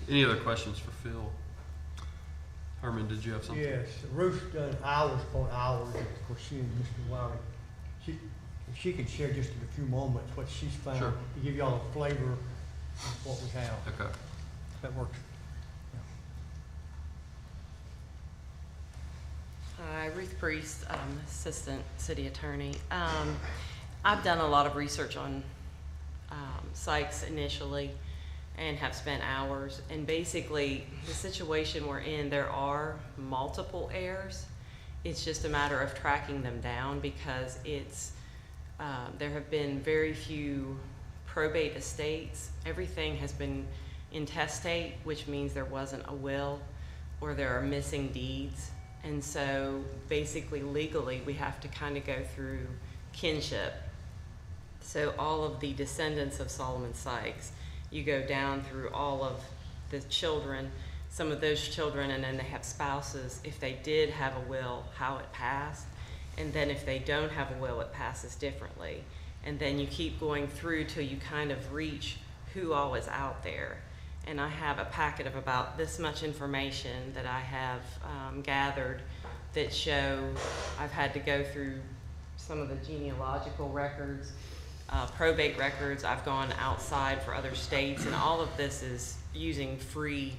Any other questions for Phil? Herman, did you have something? Yes, Ruth's done hours upon hours, of course, she and Mr. Wiley. If she can share just in a few moments what she's found, Sure. to give y'all a flavor of what we have. Okay. That works. Hi, Ruth Priest, Assistant City Attorney. I've done a lot of research on Sykes initially and have spent hours. And basically, the situation we're in, there are multiple heirs. It's just a matter of tracking them down because it's there have been very few probate estates. Everything has been intestate, which means there wasn't a will or there are missing deeds. And so basically legally we have to kind of go through kinship. So all of the descendants of Solomon Sykes, you go down through all of the children, some of those children, and then they have spouses. If they did have a will, how it passed. And then if they don't have a will, it passes differently. And then you keep going through till you kind of reach who all is out there. And I have a packet of about this much information that I have gathered that show I've had to go through some of the genealogical records, probate records. I've gone outside for other states, and all of this is using free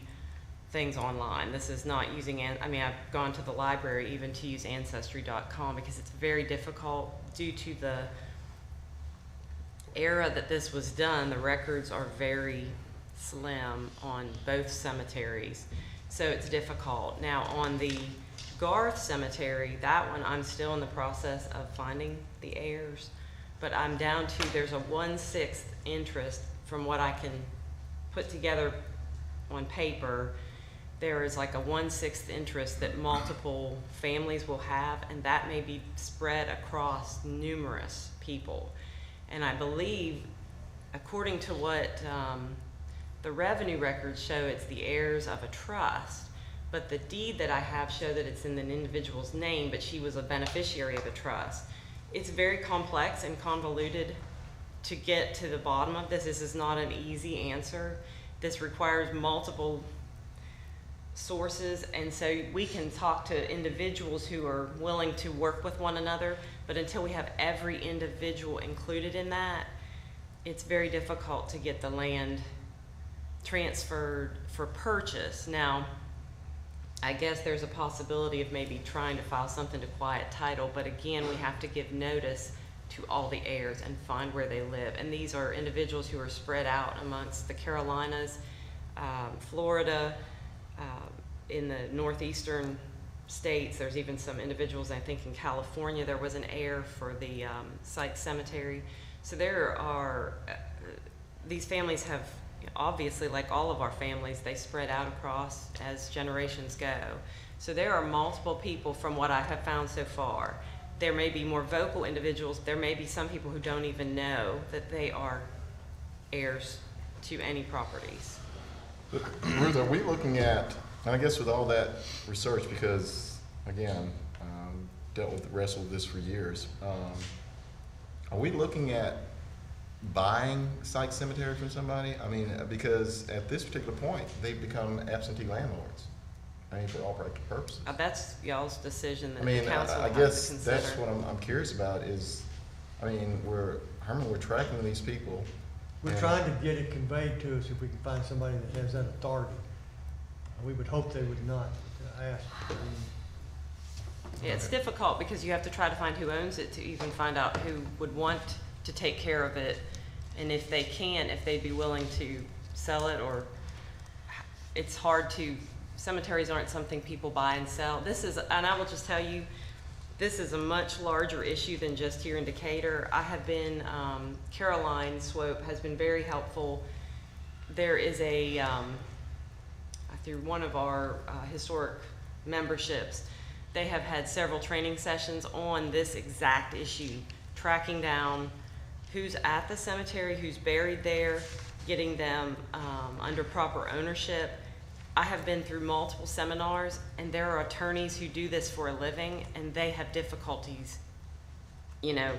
things online. This is not using, I mean, I've gone to the library even to use Ancestry.com because it's very difficult due to the era that this was done. The records are very slim on both cemeteries, so it's difficult. Now on the Garth Cemetery, that one I'm still in the process of finding the heirs, but I'm down to, there's a 1/6 interest from what I can put together on paper. There is like a 1/6 interest that multiple families will have, and that may be spread across numerous people. And I believe, according to what the revenue records show, it's the heirs of a trust, but the deed that I have show that it's in an individual's name, but she was a beneficiary of a trust. It's very complex and convoluted to get to the bottom of this. This is not an easy answer. This requires multiple sources, and so we can talk to individuals who are willing to work with one another, but until we have every individual included in that, it's very difficult to get the land transferred for purchase. Now, I guess there's a possibility of maybe trying to file something to quiet title, but again, we have to give notice to all the heirs and find where they live. And these are individuals who are spread out amongst the Carolinas, Florida, in the northeastern states. There's even some individuals, I think in California, there was an heir for the Sykes Cemetery. So there are, these families have, obviously, like all of our families, they spread out across as generations go. So there are multiple people from what I have found so far. There may be more vocal individuals. There may be some people who don't even know that they are heirs to any properties. Ruth, are we looking at, and I guess with all that research, because again, wrestled with this for years, are we looking at buying Sykes Cemetery from somebody? I mean, because at this particular point, they've become absentee landlords. I mean, for all practical purposes. That's y'all's decision that I mean, the council I has guess to consider. that's what I'm curious about is, I mean, we're tracking these people. We're and- trying to get it conveyed to us if we can find somebody that has that authority. We would hope they would not ask. Yeah, it's difficult because you have to try to find who owns it to even find out who would want to take care of it, and if they can, if they'd be willing to sell it, or it's hard to, cemeteries aren't something people buy and sell. This is, and I will just tell you, this is a much larger issue than just here in Decatur. I have been, Caroline Swope has been very helpful. There is a, through one of our historic memberships. They have had several training sessions on this exact issue, tracking down who's at the cemetery, who's buried there, getting them under proper ownership. I have been through multiple seminars, and there are attorneys who do this for a living, and they have difficulties, you know,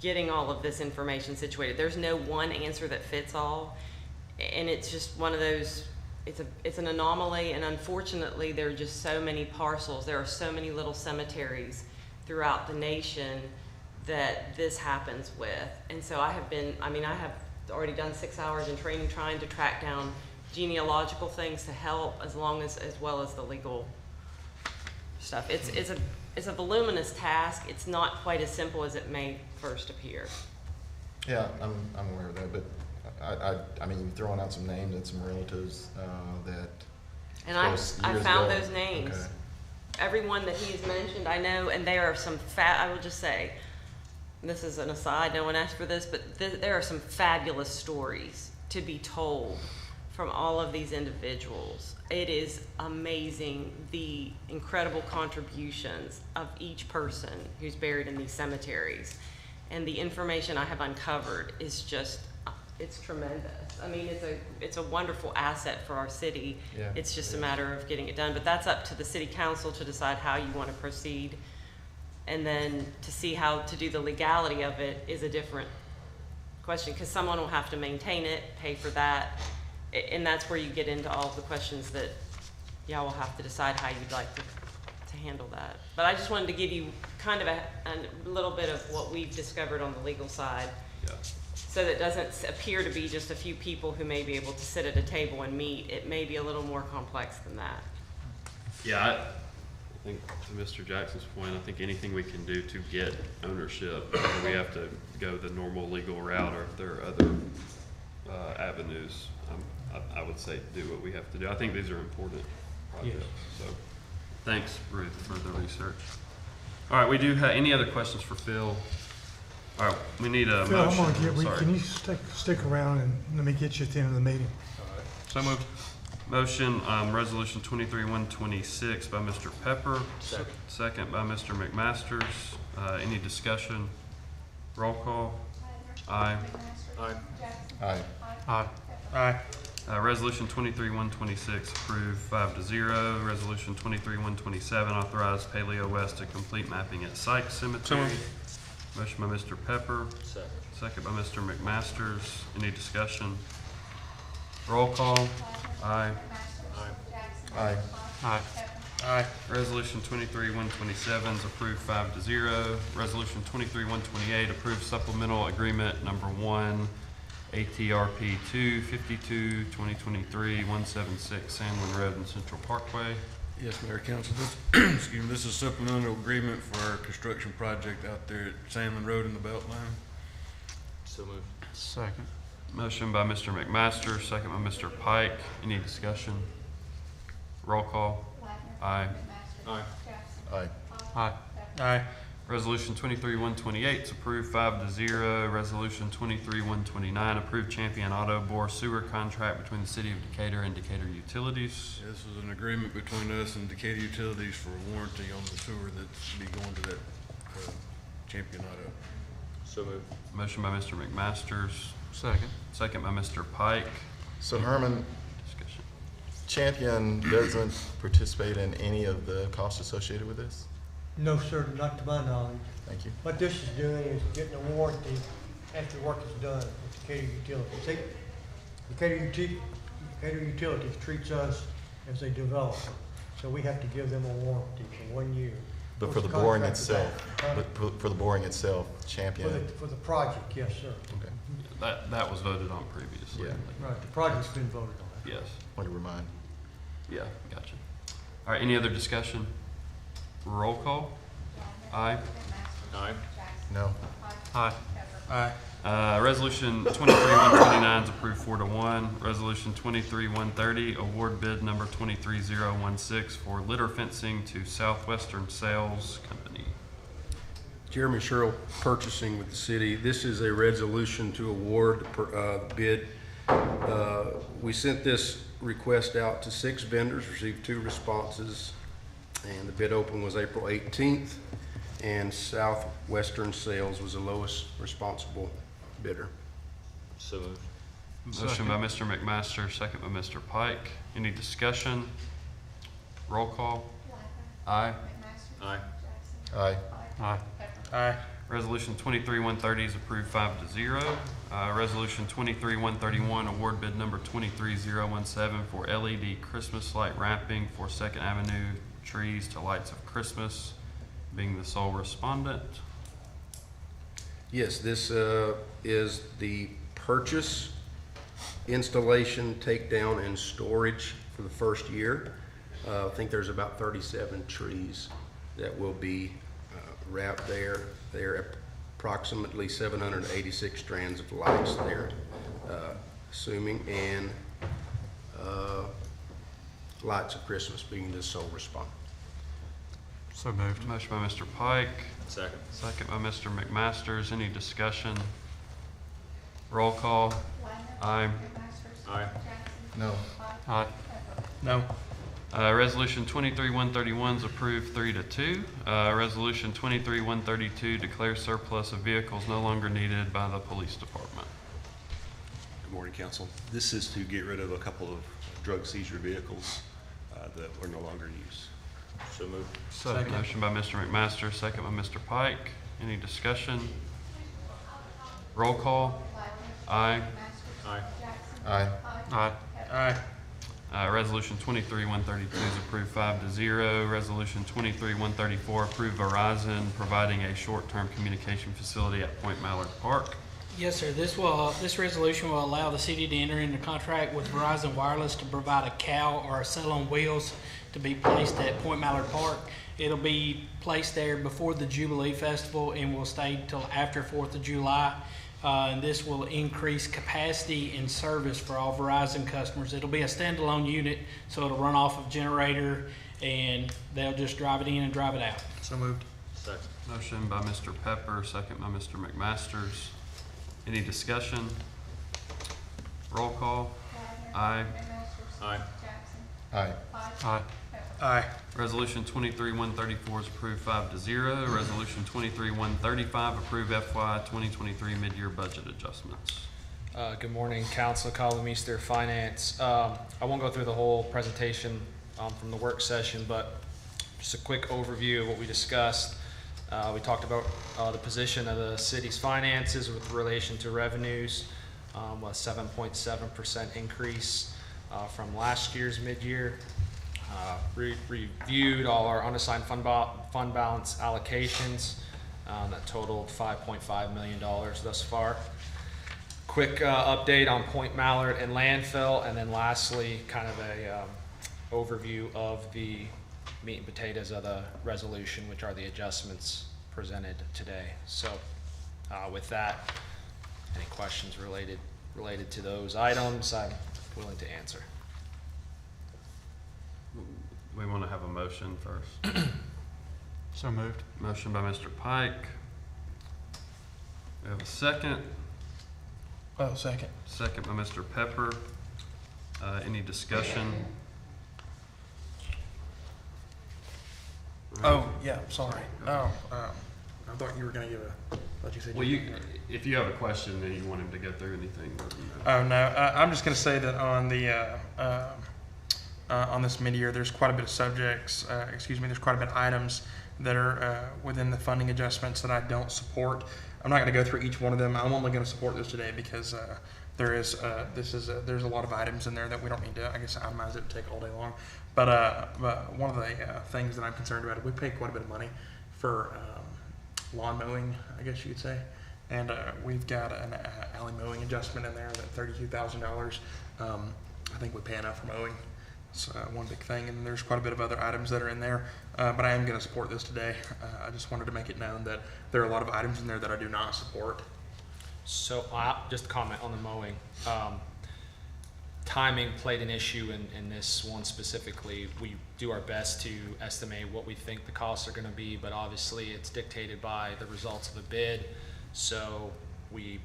getting all of this information situated. There's no one answer that fits all, and it's just one of those, it's an anomaly, and unfortunately there are just so many parcels, there are so many little cemeteries throughout the nation that this happens with. And so I have already done 6 hours in training trying to track down genealogical things to help, as well as the legal stuff. It's a voluminous task. It's not quite as simple as it may first appear. Yeah, I'm aware of that, but I mean, you're throwing out some names and some relatives that. And I found those names. Okay. Everyone that he has mentioned, I know, and there are some I will just say, this is an aside, no one asked for this, but there are some fabulous stories to be told from all of these individuals. It is amazing the incredible contributions of each person who's buried in these cemeteries. And the information I have uncovered is just, it's tremendous. I mean, it's a wonderful asset for our city. Yeah, it's just a matter of getting it done. But that's up to the city council to decide how you want to proceed. And then to see how to do the legality of it is a different question, because someone will have to maintain it, pay for that. And that's where you get into all of the questions that y'all will have to decide how you'd like to handle that. But I just wanted to give you kind of a little bit of what we've discovered on the legal side. Yeah. So that it doesn't appear to be just a few people who may be able to sit at a table and meet. It may be a little more complex than that. Yeah, I think to Mr. Jackson's point, I think anything we can do to get ownership, whether we have to go the normal legal route or if there are other avenues, I would say do what we have to do. I think these are important projects. Yes. So thanks, Ruth, for the research. All right, we do have any other questions for Phil? All right, we need a Phil, motion. I'm gonna get, Sorry. can you stick around and let me get you at the end of the meeting? So moved. Motion, resolution 23-126 by Mr. Pepper. Second by Mr. McMasters. Any discussion? Roll call. Aye. Aye. Aye. Aye. Resolution 23-126 approved 5-0. Resolution 23-127 authorized Paleo West to complete mapping at Sykes Cemetery. Motion by Mr. Pepper. Second by Mr. McMasters. Any discussion? Roll call. Aye. Aye. Aye. Aye. Resolution 23-127 is approved 5-0. Resolution 23-128 approved supplemental agreement number 1, ATRP 252-2023-176 Sandlin Road and Central Parkway. Yes, Mayor, Council, this, excuse me, this is a supplemental agreement for our construction project out there at Sandlin Road in the Beltline. So moved. Second. Motion by Mr. McMaster, second by Mr. Pike. Any discussion? Roll call. Aye. Aye. Aye. Aye. Aye. Resolution 23-128 is approved 5-0. Resolution 23-129 approved Champion Auto Bore Sewer contract between the City of Decatur and Decatur Utilities. This is an agreement between us and Decatur Utilities for a warranty on the sewer that's be going to that Champion Auto. So moved. Motion by Mr. McMasters. Second. Second by Mr. Pike. So Herman, Discussion. Champion doesn't participate in any of the costs associated with this? No, sir, not to my knowledge. Thank you. What this is doing is getting a warranty after work is done with Decatur Utilities. Decatur Utilities treats us as a developer, so we have to give them a warranty for 1 year. But for the boring itself, for the boring itself, Champion. For the project, yes, sir. Okay. That was voted on previously. Yeah. Right, the project's been voted on. Yes. Want to remind. Yeah, gotcha. All right, any other discussion? Roll call. Aye. Aye. No. Aye. Aye. Resolution 23-129 is approved 4-1. Resolution 23-130, award bid number 23016 for litter fencing to Southwestern Sales Company. Jeremy Sherrill, Purchasing with the city. This is a resolution to award bid. We sent this request out to 6 vendors, received 2 responses. And the bid open was April 18th, and Southwestern Sales was the lowest responsible bidder. So moved. Motion by Mr. McMaster, second by Mr. Pike. Any discussion? Roll call. Aye. Aye. Aye. Aye. Aye. Resolution 23-130 is approved 5-0. Resolution 23-131, award bid number 23017 for LED Christmas light wrapping for Second Avenue trees to Lights of Christmas, being the sole respondent. Yes, this is the purchase, installation, takedown, and storage for the first year. I think there's about 37 trees that will be wrapped there. There are approximately 786 strands of lights there, assuming, and Lights of Christmas being the sole respondent. So moved. Motion by Mr. Pike, Second. second by Mr. McMasters. Any discussion? Roll call. Aye. Aye. No. Aye. No. Resolution 23-131 is approved 3-2. Resolution 23-132 declares surplus of vehicles no longer needed by the police department. Good morning, council. This is to get rid of a couple of drug seizure vehicles that were no longer in use. So moved. Second. Motion by Mr. McMaster, second by Mr. Pike. Any discussion? Roll call. Aye. Aye. Aye. Aye. Aye. Resolution 23-132 is approved 5-0. Resolution 23-134, approve Verizon providing a short-term communication facility at Point Mallard Park. Yes, sir. This resolution will allow the city to enter into contract with Verizon Wireless to provide a cow or a cell on wheels to be placed at Point Mallard Park. It'll be placed there before the Jubilee Festival and will stay till after 4th of July. And this will increase capacity and service for all Verizon customers. It'll be a standalone unit, so it'll run off of generator and they'll just drive it in and drive it out. So moved. Second. Motion by Mr. Pepper, second by Mr. McMasters. Any discussion? Roll call. Aye. Aye. Aye. Aye. Aye. Resolution 23-134 is approved 5-0. Resolution 23-135, approve FY 2023 mid-year budget adjustments. Good morning, Council. Colin Meester, Finance. I won't go through the whole presentation from the work session, but just a quick overview of what we discussed. We talked about the position of the city's finances with relation to revenues, a 7.7% increase from last year's mid-year. Reviewed all our unassigned fund balance allocations that totaled $5.5 million thus far. Quick update on Point Mallard and landfill, and then lastly, kind of a overview of the meat and potatoes of the resolution, which are the adjustments presented today. So with that, any questions related to those items, I'm willing to answer. We want to have a motion first. So moved. Motion by Mr. Pike. We have a second. Oh, second. Second by Mr. Pepper. Any discussion? Oh, yeah, sorry. Oh, I thought you were gonna give a, thought you said. Well, if you have a question and you want him to go through anything, let him know. Oh, no, I'm just gonna say that on the, on this mid-year, there's quite a bit of subjects, there's quite a bit of items that are within the funding adjustments that I don't support. I'm not gonna go through each one of them. I'm only gonna support this today because there's a lot of items in there that we don't need to, I guess, itemize it and take all day long. But one of the things that I'm concerned about, we pay quite a bit of money for lawn mowing, I guess you could say. And we've got an alley mowing adjustment in there, that $32,000. I think we pay enough for mowing. It's one big thing, and there's quite a bit of other items that are in there, but I am going to support this today. I just wanted to make it known that there are a lot of items in there that I do not support. So just a comment on the mowing. Timing played an issue in this one specifically. We do our best to estimate what we think the costs are going to be, but obviously it's dictated by the results of the bid. So we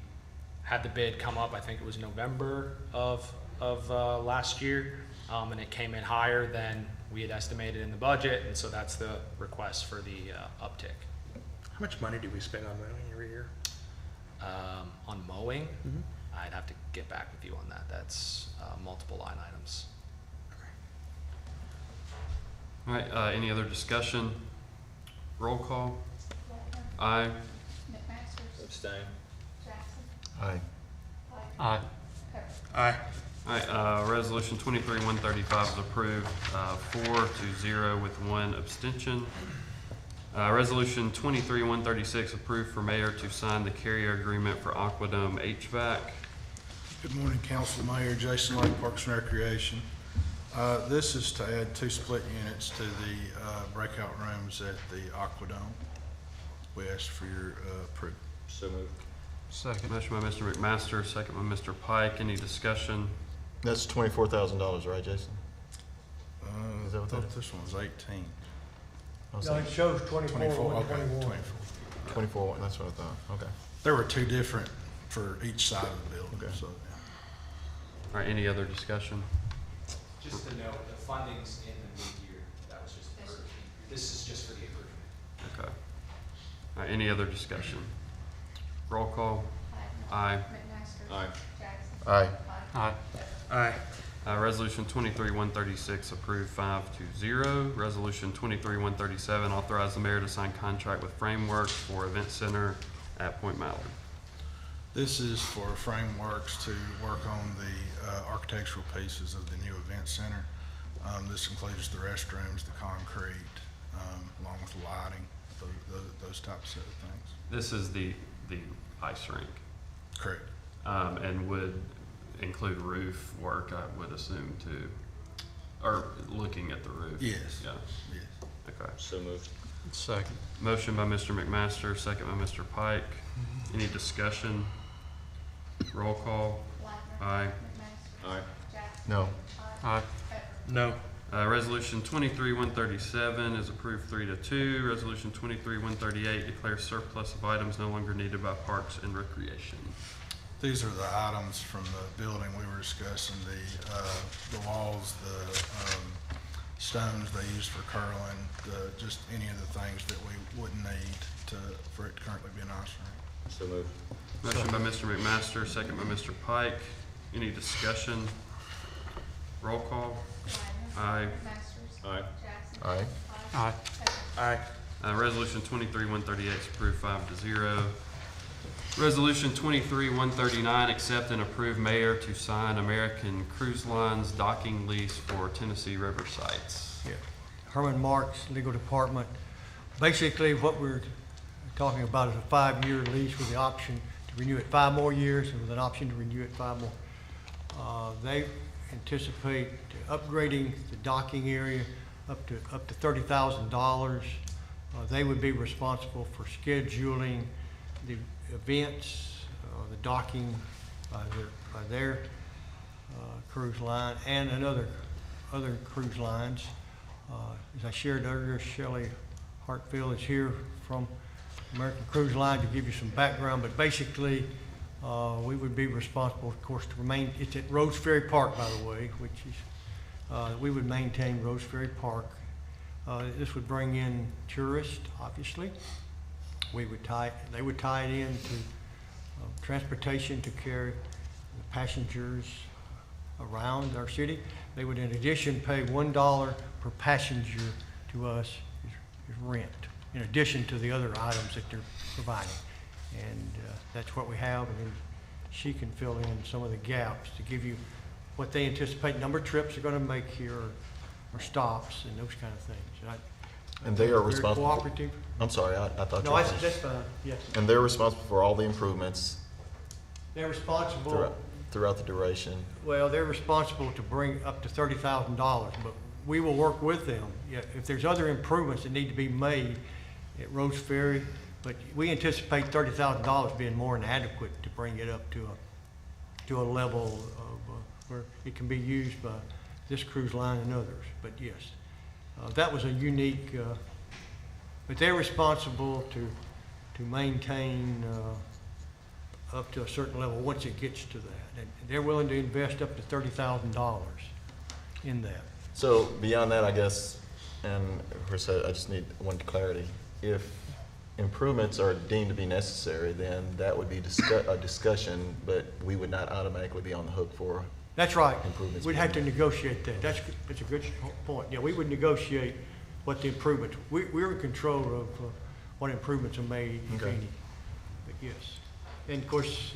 had the bid come up, I think it was November of last year. and it came in higher than we had estimated in the budget, and so that's the request for the uptick. How much money do we spend on mowing every year? On mowing, I'd have to get back with you on that. That's multiple line items. All right, any other discussion? Roll call. Aye. Abstain. Aye. Aye. Aye. All right, resolution 23-135 is approved, 4-0 with 1 abstention. Resolution 23-136 approved for mayor to sign the carrier agreement for Aquadome HVAC. Good morning, Council, Mayor Jason Lake, Parks and Recreation. This is to add 2 split units to the breakout rooms at the Aquadome. We ask for your approval. So moved. Second. Motion by Mr. McMaster, second by Mr. Pike. Any discussion? That's $24,000, right, Jason? Is that I what that thought is? this one was 18. No, it shows 24 and okay, 21. 24. 24, that's what I thought, okay. There were 2 different for each side of the building, Okay. so. All right, any other discussion? Just to note, the funding's in the mid-year. That was just approved. This is just for the improvement. Okay. All right, any other discussion? Roll call. Aye. Aye. Aye. Aye. Aye. Resolution 23-136 approved 5-0. Resolution 23-137 authorize the mayor to sign contract with Frameworks for Event Center at Point Mallard. This is for Frameworks to work on the architectural pieces of the new event center. This includes the restrooms, the concrete, along with the lighting, those types of things. This is the ice rink. Correct. And would include roof work, I would assume, too, or looking at the roof. Yes. Yeah. Yes. Okay. So moved. Second. Motion by Mr. McMaster, second by Mr. Pike. Any discussion? Roll call. Aye. Aye. No. Aye. No. Resolution 23-137 is approved 3-2. Resolution 23-138 declares surplus of items no longer needed by Parks and Recreation. These are the items from the building we were discussing, the walls, the stones they use for curling, just any of the things that we wouldn't need for it to currently be an ice rink. So moved. Motion by Mr. McMaster, second by Mr. Pike. Any discussion? Roll call. Aye. Aye. Aye. Aye. Aye. Resolution 23-138 is approved 5-0. Resolution 23-139, accept and approve mayor to sign American Cruise Lines docking lease for Tennessee River sites. Yeah. Herman Marks, Legal Department. Basically, what we're talking about is a 5-year lease with the option to renew it 5 more years and with an option to renew it 5 more. They anticipate upgrading the docking area up to $30,000. They would be responsible for scheduling the events, the docking by their cruise line and other cruise lines. As I shared earlier, Shelley Hartfield is here from American Cruise Line to give you some background, but basically we would be responsible, of course, to remain, it's at Rose Ferry Park, by the way, which is, we would maintain Rose Ferry Park. This would bring in tourists, obviously. They would tie it into transportation to carry the passengers around our city. They would, in addition, pay $1 per passenger to us as rent, in addition to the other items that they're providing. And that's what we have, and then she can fill in some of the gaps to give you what they anticipate number of trips they're going to make here, or stops, and those kind of things. And they are Very responsible. cooperative. I'm sorry, I thought you No, were that's finished. fine, yes. And they're responsible for all the improvements They're responsible, throughout the duration. well, they're responsible to bring up to $30,000, but we will work with them. Yeah, if there's other improvements that need to be made at Rose Ferry, but we anticipate $30,000 being more than adequate to bring it up to a level of where it can be used by this cruise line and others. But yes, that was a unique, but they're responsible to maintain up to a certain level once it gets to that. And they're willing to invest up to $30,000. in that. So beyond that, I guess, and of course, I just need one clarity. If improvements are deemed to be necessary, then that would be a discussion, but we would not automatically be on the hook for That's right. improvements. We'd have to negotiate that. That's a good point. Yeah, we would negotiate what the improvements, we're in control of what improvements are made, if Okay. any. But yes. And of course,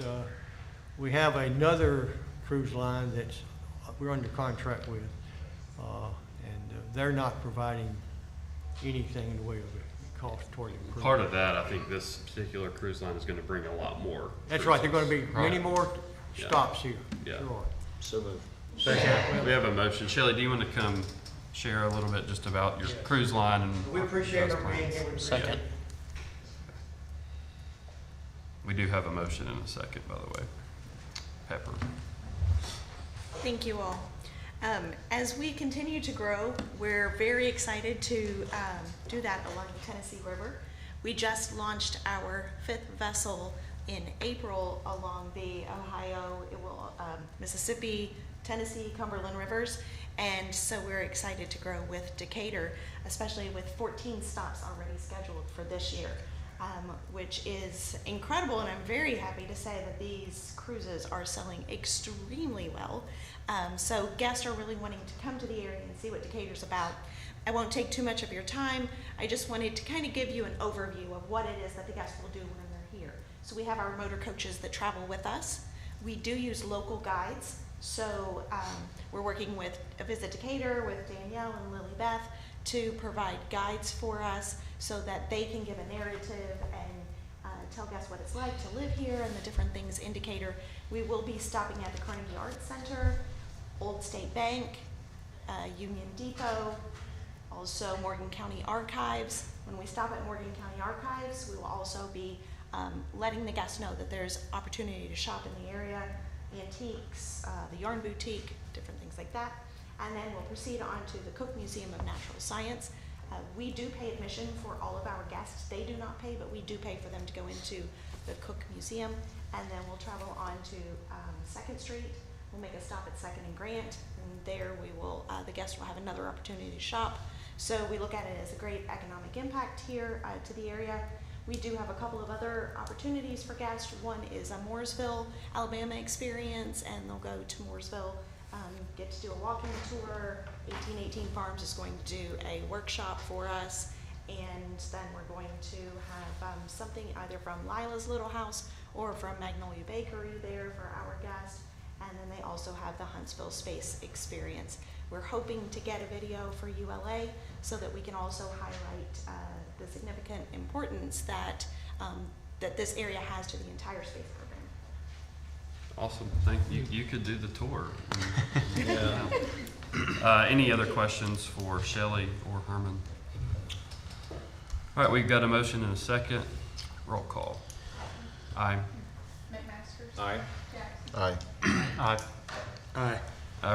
we have another cruise line that's, we're under contract with, and they're not providing anything in the way of a cost toward improvement. Part of that, I think this particular cruise line is gonna bring a lot more. That's right, there are gonna be many Right. more Yeah. stops here. Yeah. There are. So moved. We have a motion. Shelley, do you want to come share a little bit just about your cruise line and? We appreciate those our being plans? here. We appreciate it. We do have a motion in a second, by the way. Pepper. Thank you all. As we continue to grow, we're very excited to do that along the Tennessee River. We just launched our 5th vessel in April along the Ohio, Mississippi, Tennessee, Cumberland rivers. And so we're excited to grow with Decatur, especially with 14 stops already scheduled for this year, which is incredible. And I'm very happy to say that these cruises are selling extremely well. So guests are really wanting to come to the area and see what Decatur's about. I won't take too much of your time. I just wanted to kind of give you an overview of what it is that the guests will do when they're here. So we have our motor coaches that travel with us. We do use local guides. So we're working with a Visit Decatur with Danielle and Lily Beth to provide guides for us so that they can give a narrative and tell guests what it's like to live here and the different things in Decatur. We will be stopping at the Carnegie Arts Center, Old State Bank, Union Depot, also Morgan County Archives. When we stop at Morgan County Archives, we will also be letting the guests know that there's opportunity to shop in the area, antiques, the yarn boutique, different things like that. And then we'll proceed on to the Cook Museum of Natural Science. We do pay admission for all of our guests. They do not pay, but we do pay for them to go into the Cook Museum. And then we'll travel on to 2nd Street. We'll make a stop at 2nd and Grant. And there we will, the guests will have another opportunity to shop. So we look at it as a great economic impact here to the area. We do have a couple of other opportunities for guests. One is a Mooresville, Alabama experience, and they'll go to Mooresville, get to do a walking tour. 1818 Farms is going to do a workshop for us, and then we're going to have something either from Lila's Little House or from Magnolia Bakery there for our guests. And then they also have the Huntsville Space Experience. We're hoping to get a video for ULA so that we can also highlight the significant importance that that this area has to the entire space program. Awesome, thank you. You could do the tour. Any other questions for Shelley or Herman? All right, we've got a motion and a second. Roll call. Aye. McMaster. Aye. Aye. Aye. Aye.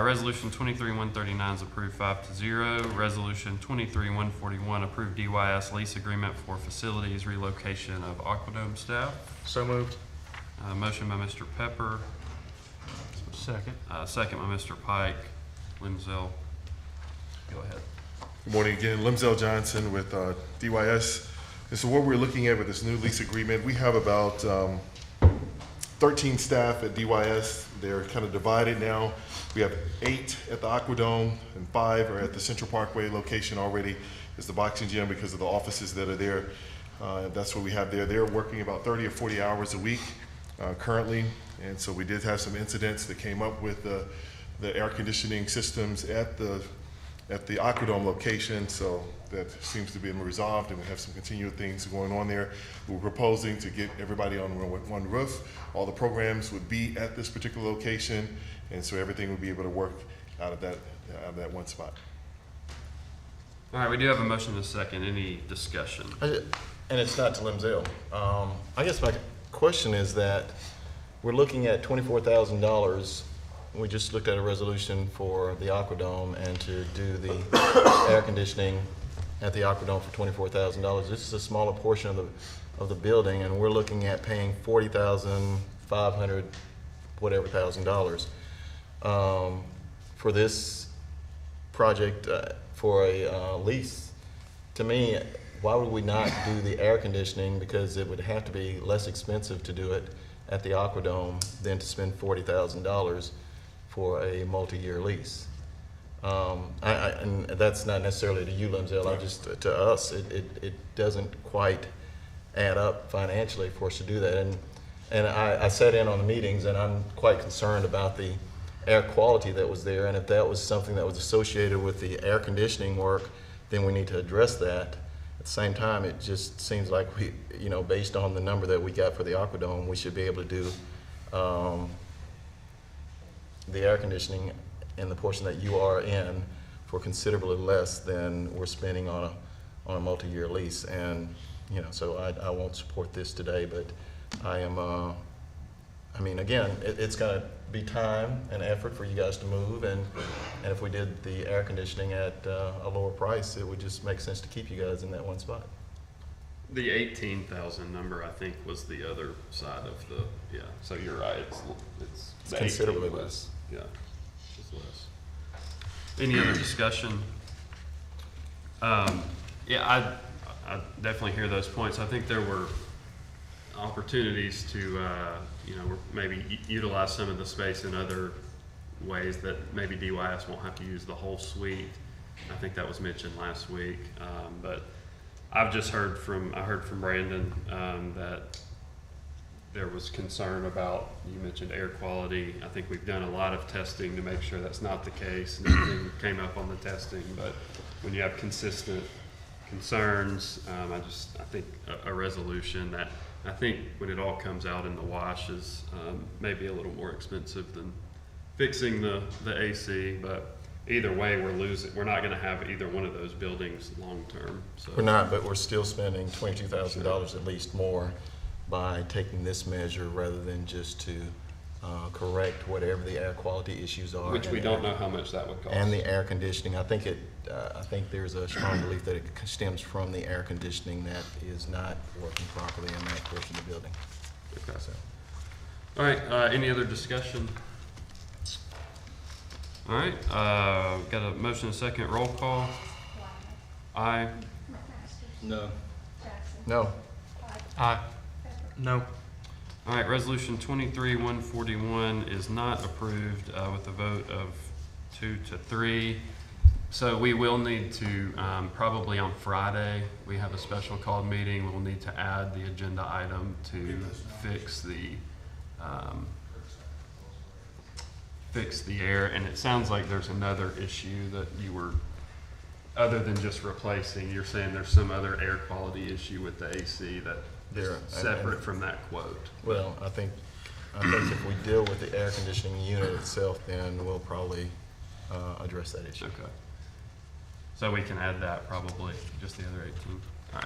Resolution 23-139 is approved 5-0. Resolution 23-141 approved DYS lease agreement for facilities relocation of Aquadome staff. So moved. Motion by Mr. Pepper. Second. Second by Mr. Pike. Limzell, go ahead. Good morning again. Limzell Johnson with DYS. And so what we're looking at with this new lease agreement, we have about 13 staff at DYS. They're kind of divided now. We have 8 at the Aquadome and 5 are at the Central Parkway location already. It's the boxing gym because of the offices that are there. That's what we have there. They're working about 30 or 40 hours a week currently. And so we did have some incidents that came up with the air conditioning systems at the Aquadome location. So that seems to be resolved, and we have some continued things going on there. We're proposing to get everybody on one roof. All the programs would be at this particular location, and so everything would be able to work out of that one spot. All right, we do have a motion and a second. Any discussion? And it's not to Limzell. I guess my question is that we're looking at $24,000. We just looked at a resolution for the Aquadome and to do the air conditioning at the Aquadome for $24,000. This is a smaller portion of the building, and we're looking at paying $40,500 whatever $1,000 for this project for a lease, to me, why would we not do the air conditioning? Because it would have to be less expensive to do it at the Aquadome than to spend $40,000 for a multi-year lease. And that's not necessarily to you, Limzell, I just, to us, it doesn't quite add up financially for us to do that. And I sat in on the meetings, and I'm quite concerned about the air quality that was there, and if that was something that was associated with the air conditioning work, then we need to address that. At the same time, it just seems like we, you know, based on the number that we got for the Aquadome, we should be able to do the air conditioning in the portion that you are in for considerably less than we're spending on a multi-year lease. And, you know, so I won't support this today, but I am, I mean, again, it's gonna be time and effort for you guys to move, and if we did the air conditioning at a lower price, it would just make sense to keep you guys in that one spot. The 18,000 number, I think, was the other side of the, yeah, so you're right, it's the 18 considerably was- less. Yeah, it's less. Any other discussion? Yeah, I definitely hear those points. I think there were opportunities to, you know, maybe utilize some of the space in other ways that maybe DYS won't have to use the whole suite. I think that was mentioned last week, but I've just heard from Brandon that there was concern about, you mentioned air quality. I think we've done a lot of testing to make sure that's not the case. Nothing came up on the testing, but when you have consistent concerns, I think a resolution that, I think when it all comes out in the wash is maybe a little more expensive than fixing the AC, but either way, we're not gonna have either one of those buildings long-term, so. We're not, but we're still spending $22,000 at least more by taking this measure rather than just to correct whatever the air quality issues are. Which we don't know how much that would cost. And the air conditioning, I think there's a strong belief that it stems from the air conditioning that is not working properly in that portion of the building. Okay. So. All right, any other discussion? All right, got a motion and a second, roll call. Aye. No. No. Aye. No. All right, resolution 23-141 is not approved with a vote of 2-3. So we will need to, probably on Friday, we have a special called meeting. We'll need to add the agenda item to fix the air. And it sounds like there's another issue that you were, other than just replacing, you're saying there's some other air quality issue with the AC that There, separate from that quote. Well, I think if we deal with the air conditioning unit itself, then we'll probably address that issue. Okay. So we can add that probably, just the other 18. All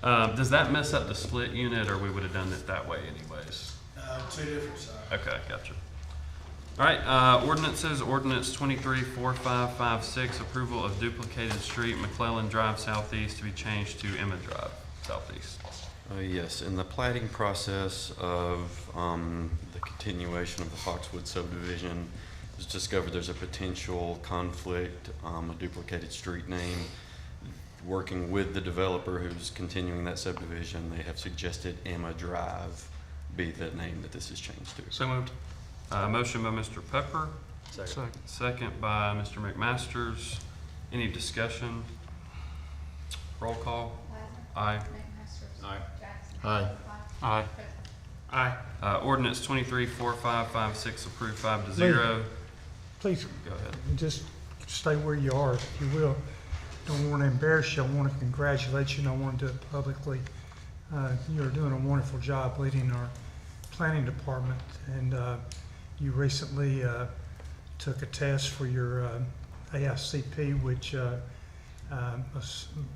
right. Does that mess up the split unit, or we would have done it that way anyways? Two different sides. Okay, gotcha. All right, ordinances, ordinance 23-4556, approval of duplicated street McClellan Drive Southeast to be changed to Emma Drive Southeast. Yes, in the plating process of the continuation of the Foxwood subdivision, it was discovered there's a potential conflict, a duplicated street name. Working with the developer who's continuing that subdivision, they have suggested Emma Drive be the name that this is changed to. So moved. Motion by Mr. Pepper. Second. Second by Mr. McMasters. Any discussion? Roll call. Aye. Aye. Aye. Aye. Aye. Ordinance 23-4556 approved 5-0. Please, Go ahead. just stay where you are, if you will. Don't want to embarrass you. I want to congratulate you, and I want to do it publicly. You're doing a wonderful job leading our planning department, and you recently took a test for your AICP, which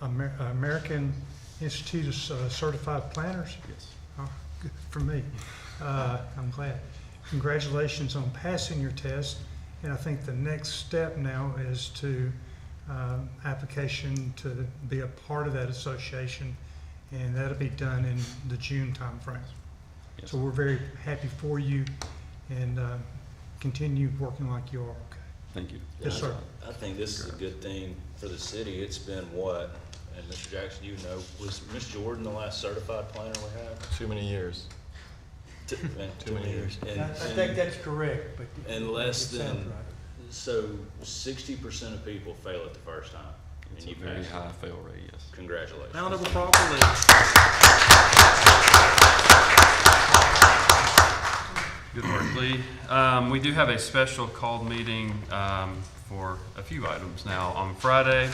American Institute of Certified Planners. Yes. Oh, good for me. I'm glad. Congratulations on passing your test. And I think the next step now is to application to be a part of that association, and that'll be done in the June timeframe. Yes. So we're very happy for you, and continue working like you are. Okay. Thank you. Yes, sir. I think this is a good thing for the city. It's been what, and Mr. Jackson, you know, was Ms. Jordan the last certified planner we had? Too many years. Too many years. I think that's correct, but. And less it sounds than, right. so 60% of people fail it the first time. It's And a you very passed. high fail rate, yes. Congratulations. Round of applause, please. Good work, Lee. We do have a special called meeting for a few items now on Friday,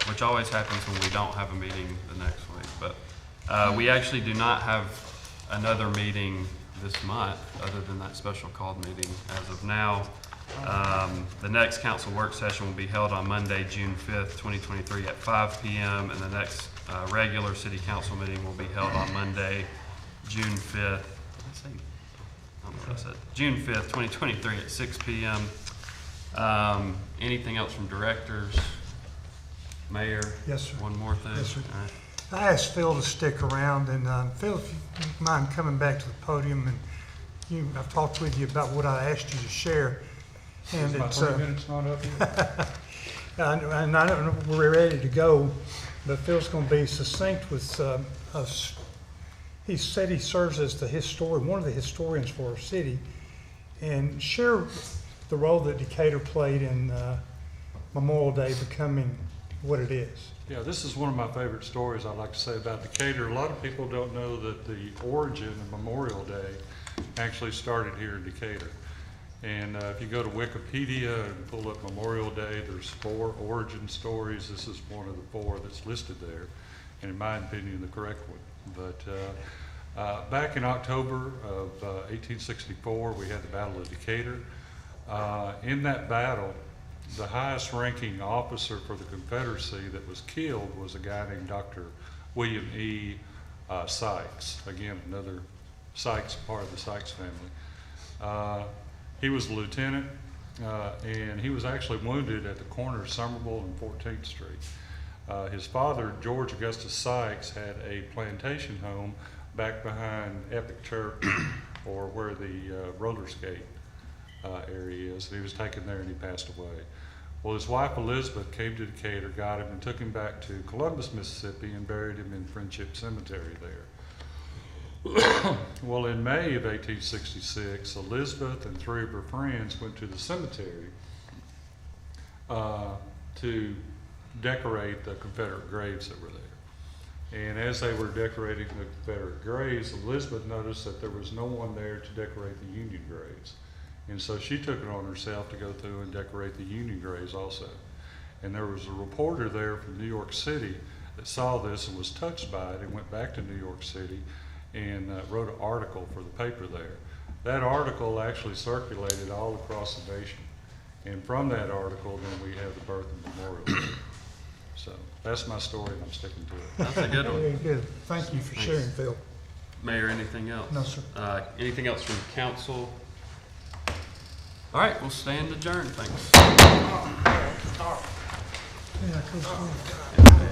which always happens when we don't have a meeting the next week. But we actually do not have another meeting this month other than that special called meeting as of now. The next council work session will be held on Monday, June 5th, 2023 at 5 p.m. And the next regular city council meeting will be held on Monday, June 5th. I don't know what I said. June 5th, 2023 at 6 p.m. Anything else from directors? Mayor? Yes, sir. One more thing? Yes, sir. All right. I asked Phil to stick around, and Phil, if you mind coming back to the podium, and I've talked with you about what I asked you to share. And Is my it's, 3 minutes not up yet? and I don't know, we're ready to go, but Phil's going to be succinct with us. He said he serves as one of the historians for our city, and share the role that Decatur played in Memorial Day becoming what it is. Yeah, this is one of my favorite stories I like to say about Decatur. A lot of people don't know that the origin of Memorial Day actually started here in Decatur. And if you go to Wikipedia and pull up Memorial Day, there's 4 origin stories. This is one of the 4 that's listed there, and in my opinion, the correct one. But back in October of 1864, we had the Battle of Decatur. In that battle, the highest ranking officer for the Confederacy that was killed was a guy named Dr. William E. Sykes. Again, another Sykes, part of the Sykes family. He was a lieutenant, and he was actually wounded at the corner of Somerville and 14th Street. His father, George Augustus Sykes, had a plantation home back behind Epic Church, or where the roller skate area is. He was taken there and he passed away. Well, his wife Elizabeth came to Decatur, got him, and took him back to Columbus, Mississippi, and buried him in Friendship Cemetery there. Well, in May of 1866, Elizabeth and 3 of her friends went to the cemetery to decorate the Confederate graves that were there. And as they were decorating the Confederate graves, Elizabeth noticed that there was no one there to decorate the Union graves. And so she took it on herself to go through and decorate the Union graves also. And there was a reporter there from New York City that saw this and was touched by it and went back to New York City and wrote an article for the paper there. That article actually circulated all across the nation. And from that article, then we have the birth of Memorial Day. So that's my story, and I'm sticking to it. That's a good one. Very good. Thank you for sharing, Phil. Mayor, anything else? No, sir. Anything else from council? All right, we'll stand adjourned. Thanks. Yeah, Coach Lee.